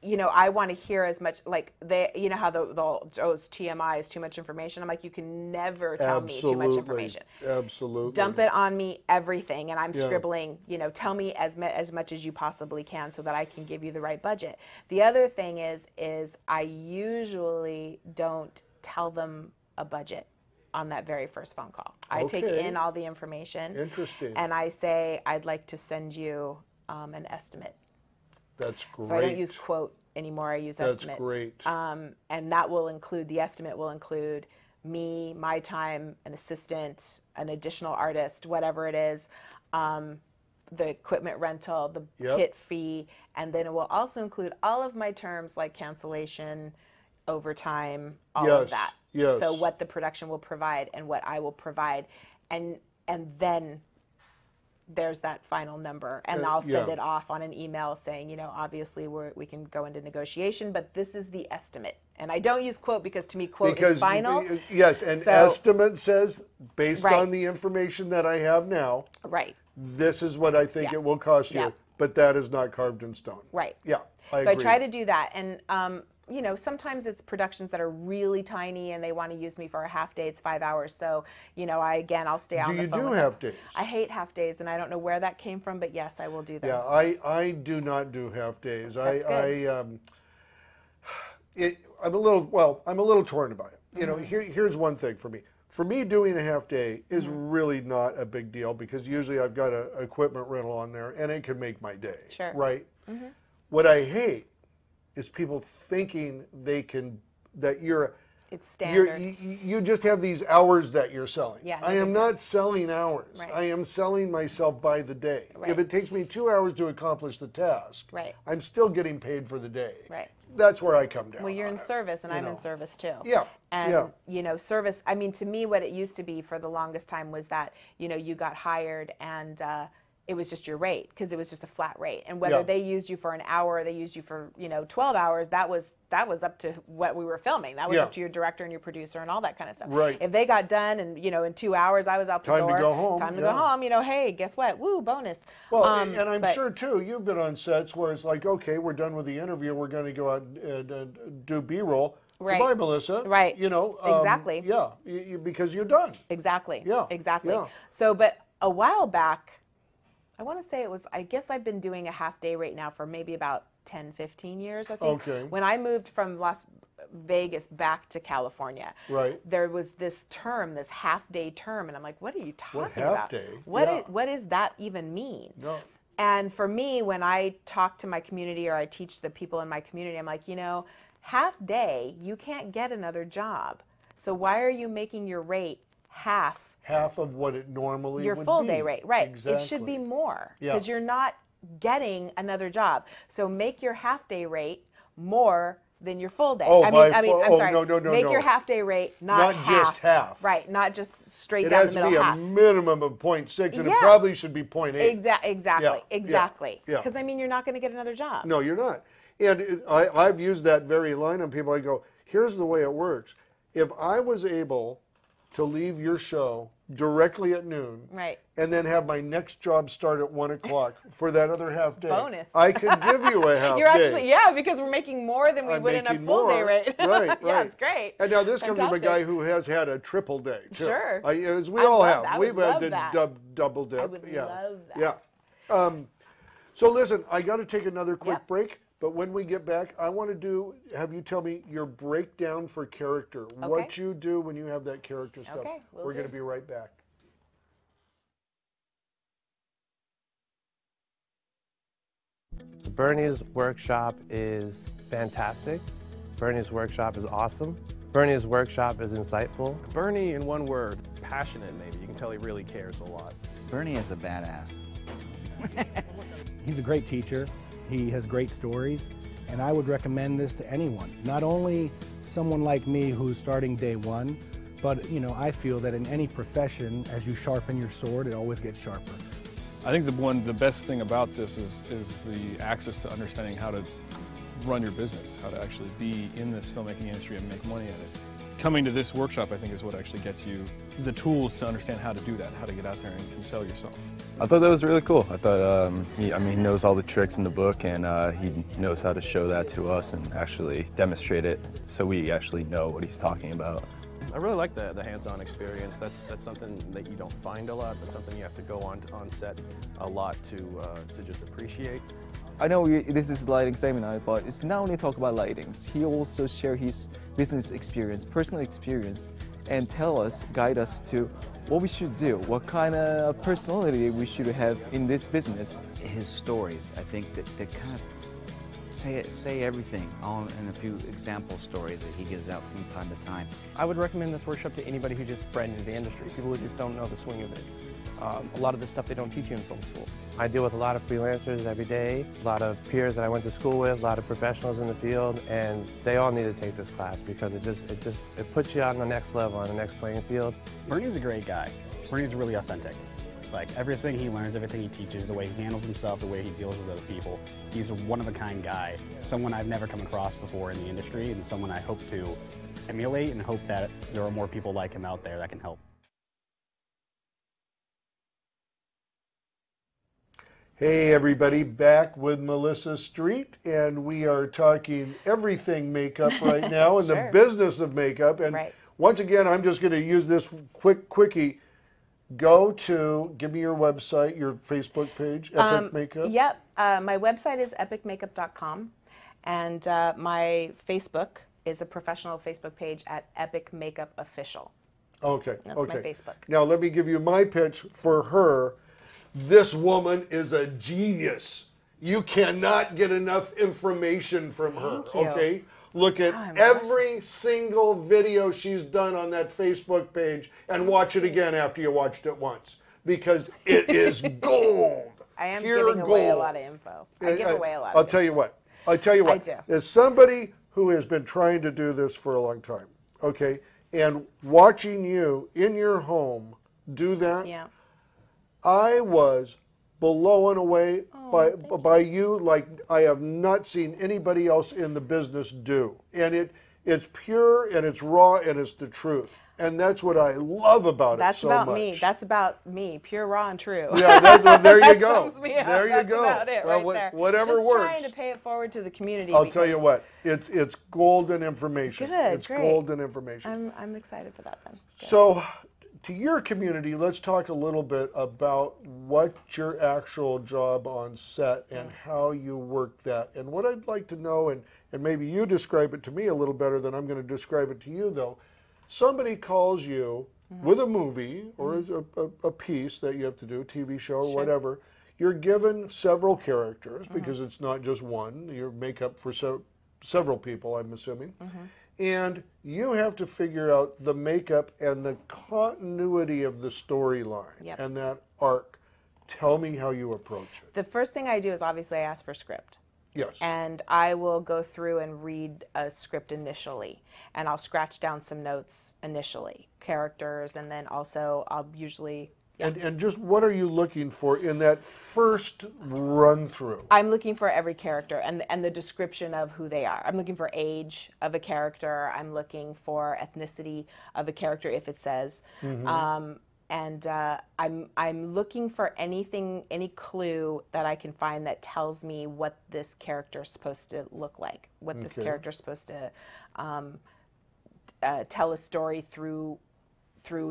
you know, I want to hear as much, like you know how it's TMI is too much information. I'm like, you can never tell me too much information. Absolutely. Dump it on me, everything, and I'm scribbling, you know, tell me as much as you possibly can so that I can give you the right budget. The other thing is I usually don't tell them a budget on that very first phone call. I take in all the information. Interesting. And I say, I'd like to send you an estimate. That's great. So I don't use quote anymore. I use estimate. That's great. And that will include, the estimate will include me, my time, an assistant, an additional artist, whatever it is, the equipment rental, the kit fee, and then it will also include all of my terms like cancellation, overtime, all of that. Yes. So what the production will provide and what I will provide. And then there's that final number, and I'll send it off on an email saying, you know, obviously we can go into negotiation, but this is the estimate. And I don't use quote because to me quote is final. Yes, and So, estimate says, based on the information that I have now, this is what I think it will cost you, but that is not carved in stone. Right. Yeah, I So agree. I try to do that, and you know, sometimes it's productions that are really tiny and they want to use me for a half day. It's 5 hours. So, you know, I'll stay on the phone. Do you do with half them. days? I hate half days, and I don't know where that came from, but yes, I will do them. Yeah, I do not do half days. That's good. I'm a little torn about it. You know, here's one thing for me. For me, doing a half day is really not a big deal because usually I've got a equipment rental on there and it can make my day. Sure. Right? What I hate is people thinking that It's standard. you just have these hours that you're selling. Yeah, I am not selling hours. Right. I am selling myself by the day. Right. If it takes me 2 hours to accomplish the task, I'm still getting paid for the day. Right. That's where I come down. Well, you're on in it, service, and you I'm in know. service too. Yeah. And, you know, service, I mean, to me, what it used to be for the longest time was that, you know, you got hired and it was just your rate, because it was just a flat rate. And whether they used you for an hour or they used you for, 12 hours, that was up to what we were filming. That was up to your director and your producer and all that kind of stuff. Right. If they got done and, in 2 hours I was out the door. Time to go home. Time to go home. Hey, guess what? Woo, bonus. Well, and I'm sure, too, you've been on sets where it's like, okay, we're done with the interview. We're going to go out and do B-roll. Right. Goodbye, Melissa. Right. Exactly. Yeah, because you're done. Exactly. Yeah. Exactly. Yeah. So, but a while back, I want to say I guess I've been doing a half day rate now for maybe about 10, 15 years, I think. Okay. When I moved from Las Vegas back to California, right, there was this term, this half day term, and I'm like, what are you talking about? Half day? What does that even mean? No. And for me, when I talk to my community or I teach the people in my community, I'm like, half day, you can't get another job. So why are you making your rate half of what it normally your would full be? Day rate? Right. Exactly. It should be more, because you're not getting another job. So make your half day rate more than your full day. I'm sorry. No, make your half day rate not half. Just half. Right. Not just straight down the middle half. It has to be a minimum of 0.6, and it probably should be 0.8. Exactly. Yeah. Because you're not going to get another job. No, you're not. And I've used that very line on people. I go, here's the way it works. If I was able to leave your show directly at noon, right, and then have my next job start at 1 o'clock for that other half day, bonus, I could give you a half day. You're actually, because we're making more than we would in a full day rate. Right. Yeah, it's great. And now this comes from a guy who has had a triple day, too. Sure. As we all have. That. We've had the double dip. I would love that. Yeah. So listen, I got to take another quick break. But when we get back, I want to have you tell me your breakdown for character. Okay. What you do when you have that character stuff. Okay, we're going to be right back. Burnie's workshop is fantastic. Burnie's workshop is awesome. Burnie's workshop is insightful. Burnie, in one word, passionate maybe. You can tell he really cares a lot. Burnie is a badass. He's a great teacher. He has great stories, and I would recommend this to anyone. Not only someone like me who's starting day one, but I feel that in any profession, as you sharpen your sword, it always gets sharper. I think the best thing about this is the access to understanding how to run your business, how to actually be in this filmmaking industry and make money at it. Coming to this workshop, I think, is what actually gets you the tools to understand how to do that, how to get out there and sell yourself. I thought that was really cool. I thought, he knows all the tricks in the book, and he knows how to show that to us and actually demonstrate it so we actually know what he's talking about. I really like the hands-on experience. That's something that you don't find a lot. That's something you have to go on set a lot to just appreciate. I know this is lighting seminar, but it's not only talk about lightings. He also share his business experience, personal experience, and guide us to what we should do, what kind of personality we should have in this business. His stories, I think that kind of say everything in a few example stories that he gives out from time to time. I would recommend this workshop to anybody who just brand into the industry, people who just don't know the swing of it. A lot of the stuff they don't teach you in film school. I deal with a lot of freelancers every day, a lot of peers that I went to school with, a lot of professionals in the field, and they all need to take this class because it puts you on the next level, on the next playing field. Burnie's a great guy. Burnie's really authentic. Like everything he learns, everything he teaches, the way he handles himself, the way he deals with other people, he's a one-of-a-kind guy. Someone I've never come across before in the industry, and someone I hope to emulate and hope that there are more people like him out there that can help. Hey everybody, back with Melissa Street, and we are talking everything makeup right now and the business of makeup. And once again, I'm just going to use this quickie. Go to, give me your website, your Facebook page, Epic Makeup. Yep, my website is epicmakeup.com, and my Facebook is a professional Facebook page at Epic Makeup Official. Okay, That's my Facebook. Now let me give you my pitch for her. This woman is a genius. You cannot get enough information from her, okay? Look at every single video she's done on that Facebook page and watch it again after you watched it once, because it is gold. I am giving away a lot of info. I give away a lot of info. I'll tell you what. I do. As somebody who has been trying to do this for a long time, okay, and watching you in your home do that, I was blown away by you like I have not seen anybody else in the business do. And it's pure and it's raw and it's the truth. And that's what I love about it so much. That's about me. That's about me. Pure, raw, and true. Yeah, there you that go. Sums me up. There you that's go. About it well, right there. Whatever Just works. Trying to pay it forward to the community. I'll tell you what. It's golden information. Good, it's great. golden information. I'm excited for that then. Good. So, to your community, let's talk a little bit about what's your actual job on set and how you work that. And what I'd like to know, and maybe you describe it to me a little better than I'm going to describe it to you, though. Somebody calls you with a movie or a piece that you have to do, TV show or whatever. You're given several characters because it's not just one. You make up for several people, I'm assuming. And you have to figure out the makeup and the continuity of the storyline and that arc. Tell me how you approach it. The first thing I do is obviously I ask for script. Yes. And I will go through and read a script initially, and I'll scratch down some notes initially, characters, and then also I'll usually... And just what are you looking for in that first run through? I'm looking for every character and the description of who they are. I'm looking for age of a character. I'm looking for ethnicity of a character if it says. And I'm looking for anything, any clue that I can find that tells me what this character is supposed to look like, what this character is supposed to tell a story through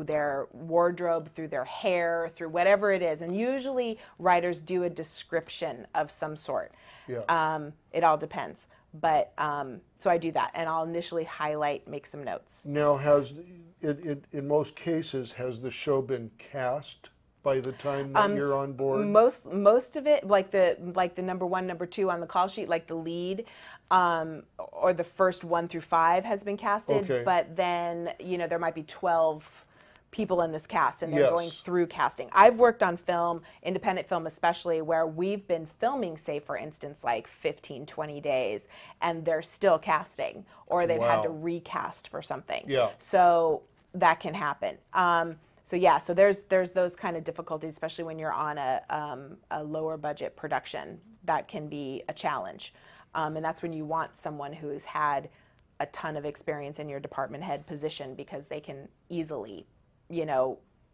their wardrobe, through their hair, through whatever it is. And usually writers do a description of some sort. Yeah. It all depends. But so I do that, and I'll initially highlight, make some notes. Now, in most cases, has the show been cast by the time that you're on board? Most of it, like the number one, number two on the call sheet, like the lead, or the first 1 through 5 has been casted. But then there might be 12 people in this cast, and they're going through casting. I've worked on film, independent film especially, where we've been filming, say for instance, like 15, 20 days, and they're still casting, or they've had to recast for something. Yeah. So that can happen. So there's those kind of difficulties, especially when you're on a lower budget production. That can be a challenge. And that's when you want someone who's had a ton of experience in your department head position, because they can easily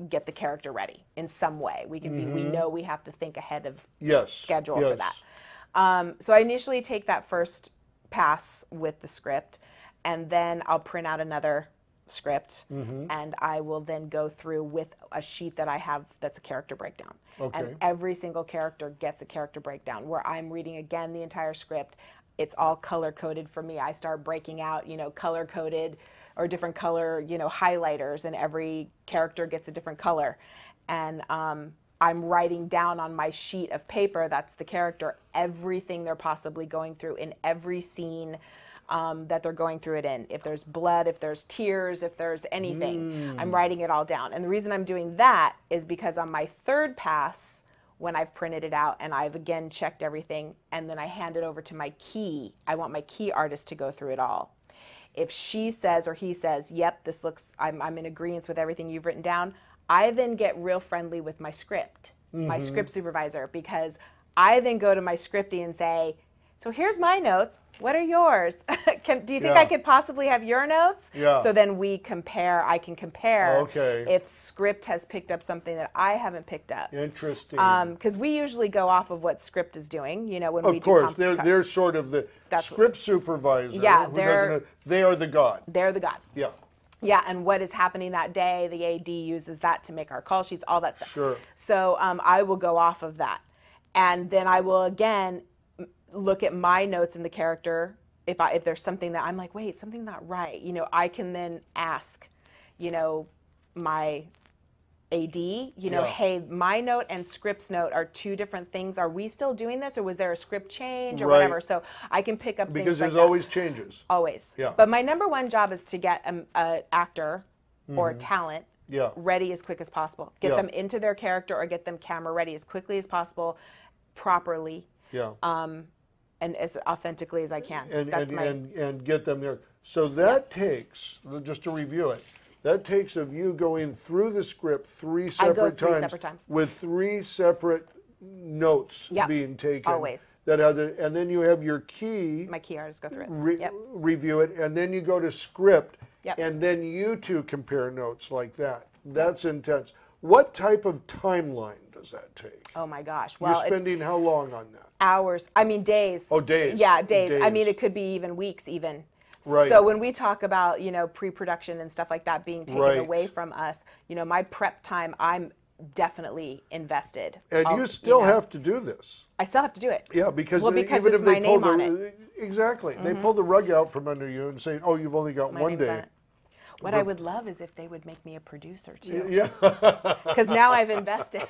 get the character ready in some way. We can we know we have to think ahead of schedule for that. So I initially take that first pass with the script, and then I'll print out another script, and I will then go through with a sheet that I have that's a character breakdown. And every single character gets a character breakdown where I'm reading again the entire script. It's all color coded for me. I start breaking out, color coded or different color, highlighters, and every character gets a different color. And I'm writing down on my sheet of paper, that's the character, everything they're possibly going through in every scene that they're going through it in. If there's blood, if there's tears, if there's anything, I'm writing it all down. And the reason I'm doing that is because on my third pass, when I've printed it out and I've again checked everything, and then I hand it over to my key, I want my key artist to go through it all. If she says or he says, yep, this looks, I'm in agreement with everything you've written down, I then get real friendly with my script, my script supervisor, because I then go to my scriptie and say, so here's my notes. What are yours? Do you think I could possibly have your notes? Yeah. So then we compare. I can compare if script has picked up something that I haven't picked up. Interesting. Because we usually go off of what script is doing. When we do. Of course, they're sort of the script supervisor. Yeah, they are the god. They're the god. Yeah. Yeah, and what is happening that day, the AD uses that to make our call sheets, all that stuff. Sure. So I will go off of that, and then I will again look at my notes in the character. If there's something that I'm like, wait, something's not right, I can then ask, my AD, hey, my note and script's note are two different things. Are we still doing this, or was there a script change or whatever? So I can pick up because things like there's always changes. Always. Yeah. But my number one job is to get an actor or a talent ready as quick as possible. Get them into their character or get them camera ready as quickly as possible, properly. Yeah. And as authentically as I can. And get them there. So that takes, just to review it, that takes of you going through the script three separate times with 3 separate notes Yep. being taken. Always. That has and then you have your key. My key artists go through it. Yep. Review it, and then you go to script, Yep. and then you two compare notes like that. That's intense. What type of timeline does that take? Oh my gosh. Well, You're spending how long on that? hours. I mean, days. Oh, days. Yeah, days. I mean, Days. it could be even weeks, even. Right. So when we talk about, you know, pre-production and stuff like that being taken Right. away from us, you know, my prep time, I'm definitely invested. And you still have to do this. I still have to do it. Yeah, because, Well, because even it's if they my pull name on the it. exactly, they pull the rug out from under you and say, "Oh, you've only got My one name's on day." it. What I would love is if they would make me a producer too. Yeah. Because now I've invested.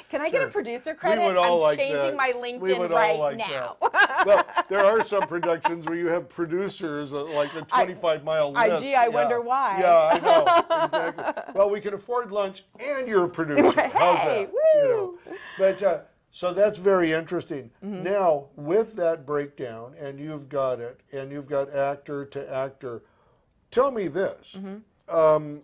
Can I get a producer credit? We would all I'm like changing that. my We LinkedIn would all right like now. that. Well, there are some productions where you have producers like a 25-mile list. Gee, I wonder why. Yeah, I know. Exactly. Well, we can afford lunch and you're a producer. How's Hey, that? woo! You know. But so that's very interesting. Mm-hmm. Now, with that breakdown, and you've got it, and you've got actor to actor, tell me this. Mm-hmm.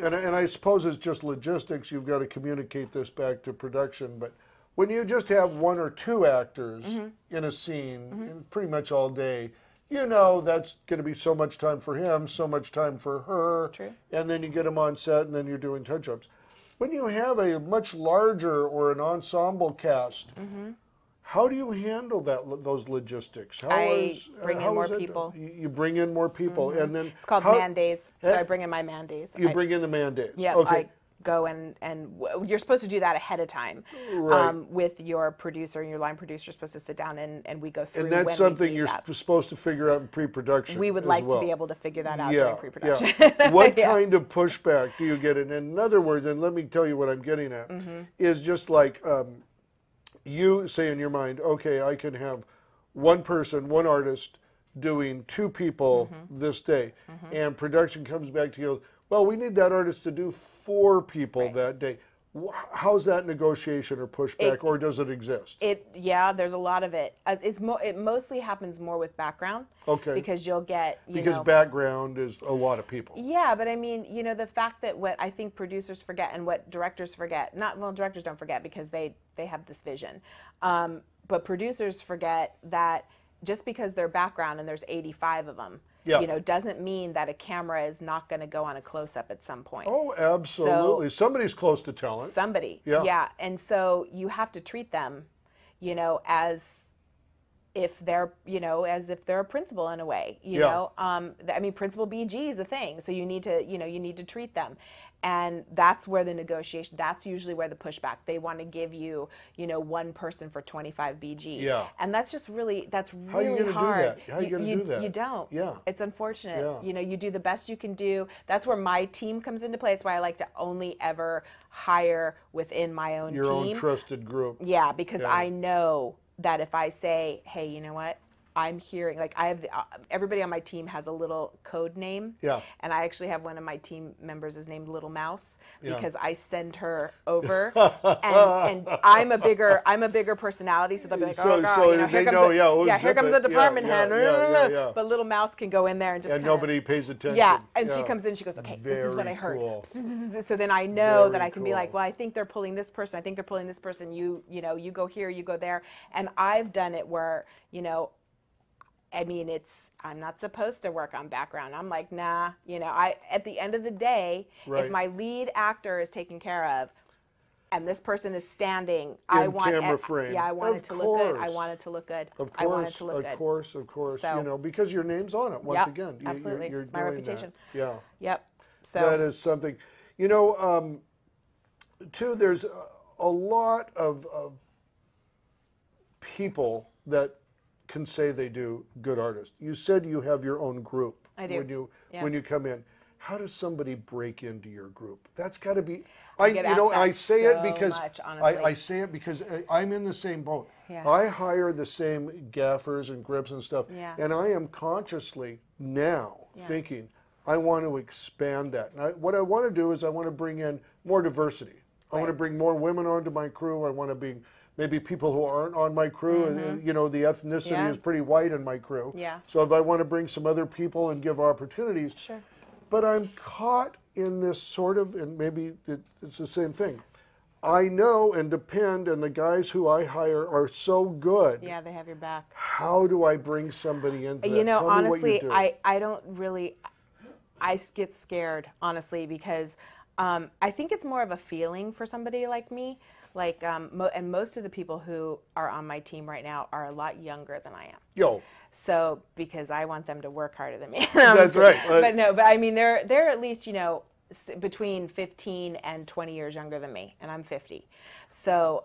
And I suppose it's just logistics. You've got to communicate this back to production. But when you just have one or two actors in a scene and pretty much all day, you know that's going to be so much time for him, so much time for her. True. And then you get them on set, and then you're doing touch-ups. When you have a much larger or an ensemble cast, how do you handle those logistics? Bring in more people. You bring in more people, and then It's called man days. So I bring in my man days. You bring in the man days. Yeah, Okay. I go and you're supposed to do that ahead of time Right. with your producer and your line producer. You're supposed to sit down and we go through. And that's when something we do you're that. supposed to figure out in pre-production. We would as like well. to be able to figure that out Yeah, during pre-production. yeah. What Yes. kind of pushback do you get? And in other words, and let me tell you what I'm getting at, is just like you say in your mind, okay, I can have one person, one artist doing two people this day, and production comes back to you, well, we need that artist to do 4 people that day. How's that negotiation or pushback, or does it exist? Yeah, there's a lot of it. It mostly happens more with background. Okay. Because you'll get Because background is a lot of people. Yeah, but I mean, you know, the fact that what I think producers forget and what directors forget, directors don't forget because they have this vision, but producers forget that just because they're background and there's 85 of them, you know, doesn't mean that a camera is not going to go on a close-up at some point. Oh, absolutely. So, somebody's close to talent. Somebody. Yeah. And so you have to treat them, you know, as if they're, you know, as if they're a principal in a way, you know. I mean, principal BG is a thing. So you need to, you know, you need to treat them. And that's where the negotiation, that's usually where the pushback. They want to give you, you know, one person for 25 BG. Yeah. And that's just really, that's How are you really gonna hard. do that? How are you going to do that? You don't. Yeah. It's unfortunate. Yeah. You know, you do the best you can do. That's where my team comes into play. It's why I like to only ever hire within my own team. Your own trusted group. Yeah, because I know that if I say, hey, you know what? I'm hearing, like, I have, everybody on my team has a little code name. Yeah. And I actually have one of my team members is named Little Mouse Yeah. because I send her over and I'm a bigger personality. So they'll be like, So- oh, God, so you know, they here comes know, the, yeah, oh, here zip comes it. the department Yeah, head. yeah. But Little Mouse can go in there and just And kinda, nobody pays attention. yeah, and she Yeah. comes in, she goes, okay, this is what I Very heard. cool. So then I know that Very I can be like, cool. well, I think they're pulling this person. I think they're pulling this person. You know, you go here, you go there. And I've done it where, you know, I mean, I'm not supposed to work on background. I'm like, nah, you know, at the end of the day, Right. if my lead actor is taken care of and this person is standing, I want camera frame. Yeah, I want Of it to look good. I course. want it to look good. Of I want it course, to look good. of course, So- you know, because your name's on it once Yep, again. absolutely. You're It's my doing reputation. That. Yeah. Yep. So That is something. You know, too, there's a lot of people that can say they do good artists. You said you have your own group. I do. When you come in. How does somebody break into your group? That's got to be. get asked that I say it so because much, honestly. I say it because I'm in the same boat. Yeah. I hire the same gaffers and grips and stuff, Yeah. and I am consciously now thinking I want to expand that. And what I want to do is I want to bring in more diversity. I want to bring more women onto my crew. I want to bring maybe people who aren't on my crew, and you know, the ethnicity is pretty white in my crew. Yeah. So if I want to bring some other people and give opportunities, Sure. but I'm caught in this sort of, and maybe it's the same thing. I know and depend, and the guys who I hire are so good. Yeah, they have your back. How do I bring somebody into that? You know, Tell honestly, me what you do. I don't really, I get scared, honestly, because I think it's more of a feeling for somebody like me. Like, and most of the people who are on my team right now are a lot younger than I am. Yo. So, because I want them to work harder than me. That's right. But no, but I mean, they're at least, you know, between 15 and 20 years younger than me, and I'm 50. So,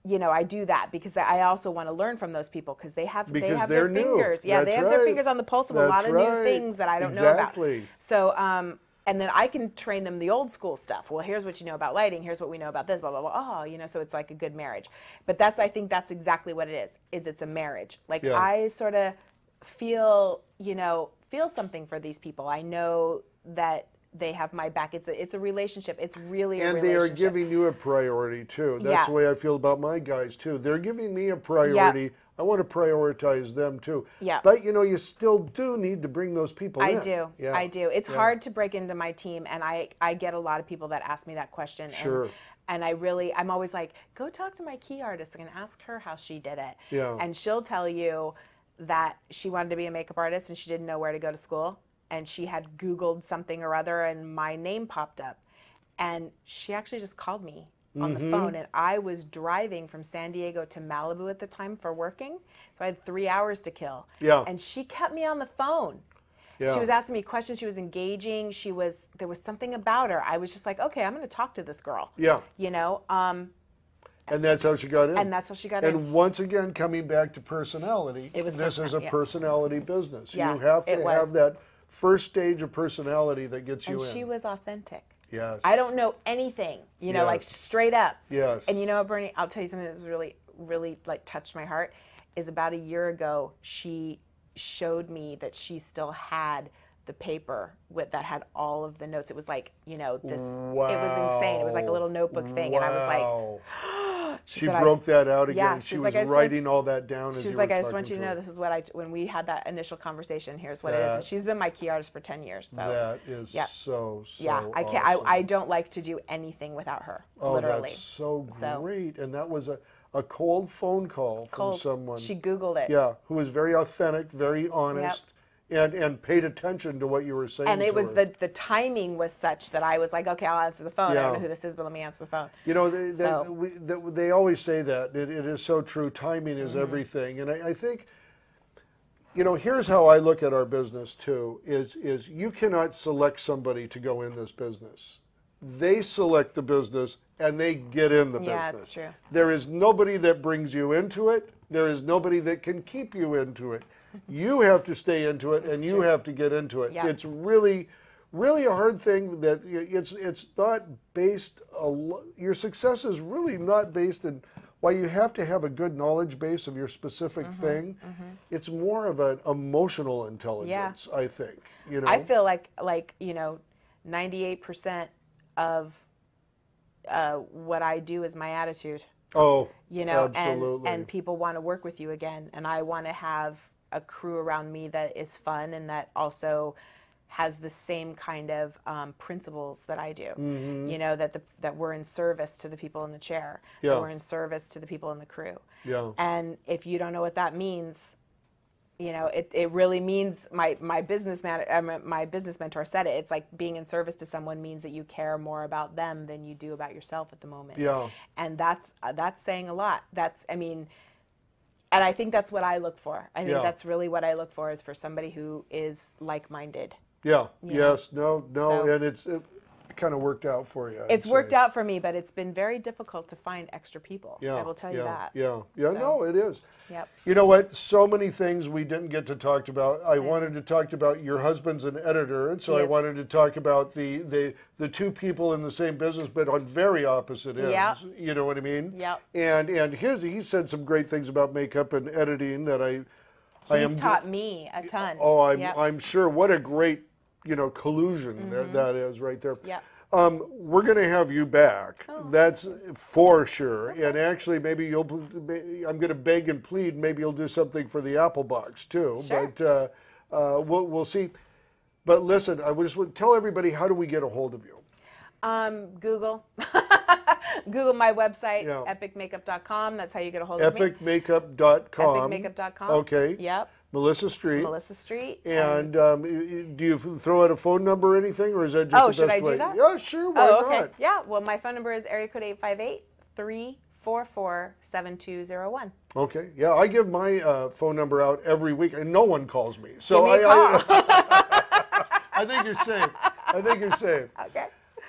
you know, I do that because I also want to learn from those people because they have their fingers. Yeah, they have their fingers on the pulse of a lot of new things that I don't know about. So, and then I can train them the old school stuff. Well, here's what you know about lighting. Here's what we know about this, blah, blah, blah. Oh, you know, so it's like a good marriage. But I think that's exactly what it is it's a marriage. Like I sort of feel something for these people. I know that they have my back. It's a relationship. It's really a relationship. And they are giving you a priority too. That's the way I feel about my guys too. They're giving me a priority. Yeah. I want to prioritize them too. Yeah. But you know, you still do need to bring those people in. I do. Yeah. I do. It's hard to break into my team, and I get a lot of people that ask me that question. Sure. And I'm always like, go talk to my key artist and ask her how she did it. Yeah. And she'll tell you that she wanted to be a makeup artist and she didn't know where to go to school. And she had Googled something or other and my name popped up. And she actually just called me on the phone. And I was driving from San Diego to Malibu at the time for working. So I had 3 hours to kill. Yeah. And she kept me on the phone. Yeah. She was asking me questions. She was engaging. There was something about her. I was just like, okay, I'm going to talk to this girl. Yeah. You know? And that's how she got in. And that's how she got in. And once again, coming back to personality, this is a personality business. Yeah, you have to have that first stage of personality that gets you in. And she was authentic. Yes. I don't know anything, you know, like straight up. Yes. And you know what, Burnie, I'll tell you something that's really, really like touched my heart is about a year ago, she showed me that she still had the paper that had all of the notes. It was like, you know, this, wow. It was insane. It was like a little notebook thing. Wow. And I was like, she broke that out again. Yeah, she was like, writing all that down. She's like, I just want you to know this is what when we had that initial conversation, here's what it is. And she's been my key artist for 10 years. So that is so I can't, awesome. I don't like to do anything without her, literally. That's so great. And that was a cold phone call from someone. She Googled it. Yeah, who was very authentic, very honest. Yep. And paid attention to what you were saying. And it was the timing was such that I was like, okay, I'll answer the phone. I don't know who this is, but let me answer the phone. You know, they always say that. It is so true. Timing is everything. And I think, you know, here's how I look at our business too, is you cannot select somebody to go in this business. They select the business and they get in the business. Yeah, that's true. There is nobody that brings you into it. There is nobody that can keep you into it. You have to stay into it, and you have to get into it. Yeah. It's really, really a hard thing that it's not based. Your success is really not based in. While you have to have a good knowledge base of your specific thing, it's more of an emotional intelligence. I think. You know. I feel like you know, 98% of what I do is my attitude. Oh, you know, absolutely. And people want to work with you again, and I want to have a crew around me that is fun and that also has the same kind of principles that I do. You know, that we're in service to the people in the chair. Yeah. That we're in service to the people in the crew. Yeah. And if you don't know what that means, you know, it really means my business mentor said it. It's like being in service to someone means that you care more about them than you do about yourself at the moment. Yeah. And that's saying a lot. And I think that's what I look for. I think that's really what I look for is for somebody who is like-minded. Yeah. Yes. No. And it kind of worked out for you. It's worked out for me, but it's been very difficult to find extra people. Yeah. I will tell you that. Yeah. No, it is. Yep. You know what? So many things we didn't get to talk about. I wanted to talk about your husband's an editor, and so I wanted to talk about the two people in the same business, but on very opposite ends. Yep. You know what I mean? Yep. And he said some great things about makeup and editing that He's taught me a ton. Oh, I'm sure. What a great collusion that is right there. Yeah. We're going to have you back. That's for sure. Okay. And actually, maybe I'm going to beg and plead. Maybe you'll do something for the Applebox too. Sure. But we'll see. But listen, I just want to tell everybody, how do we get a hold of you? Google. Google my website, Yeah. epicmakeup.com. That's how you get a hold of me. Epicmakeup.com. Epicmakeup.com. Okay. Yep. Melissa Street. Melissa Street. And do you throw out a phone number or anything, or is that just the should best I way? do that? Yeah, sure. Why okay. not? Yeah. Well, my phone number is area code 858-344-7201. Okay. Yeah, I give my phone number out every week, and no one calls me. So Give me a call. I think you're safe. I think you're safe. Okay.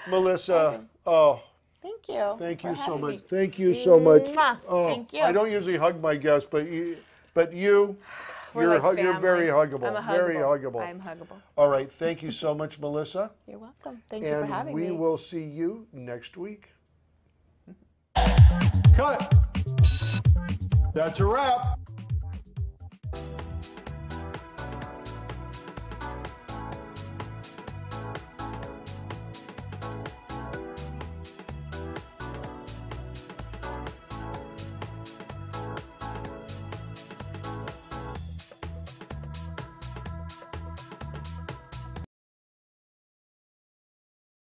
Melissa, Thank you. thank for you so having much. me. Thank you so much. Mwah. Thank you. I don't usually hug my guests, but you, you're like you're very huggable. I'm Very huggable. I'm huggable. All right. Thank you so much, Melissa. You're welcome. Thank you for having me. And we will see you next week. Cut. That's a wrap.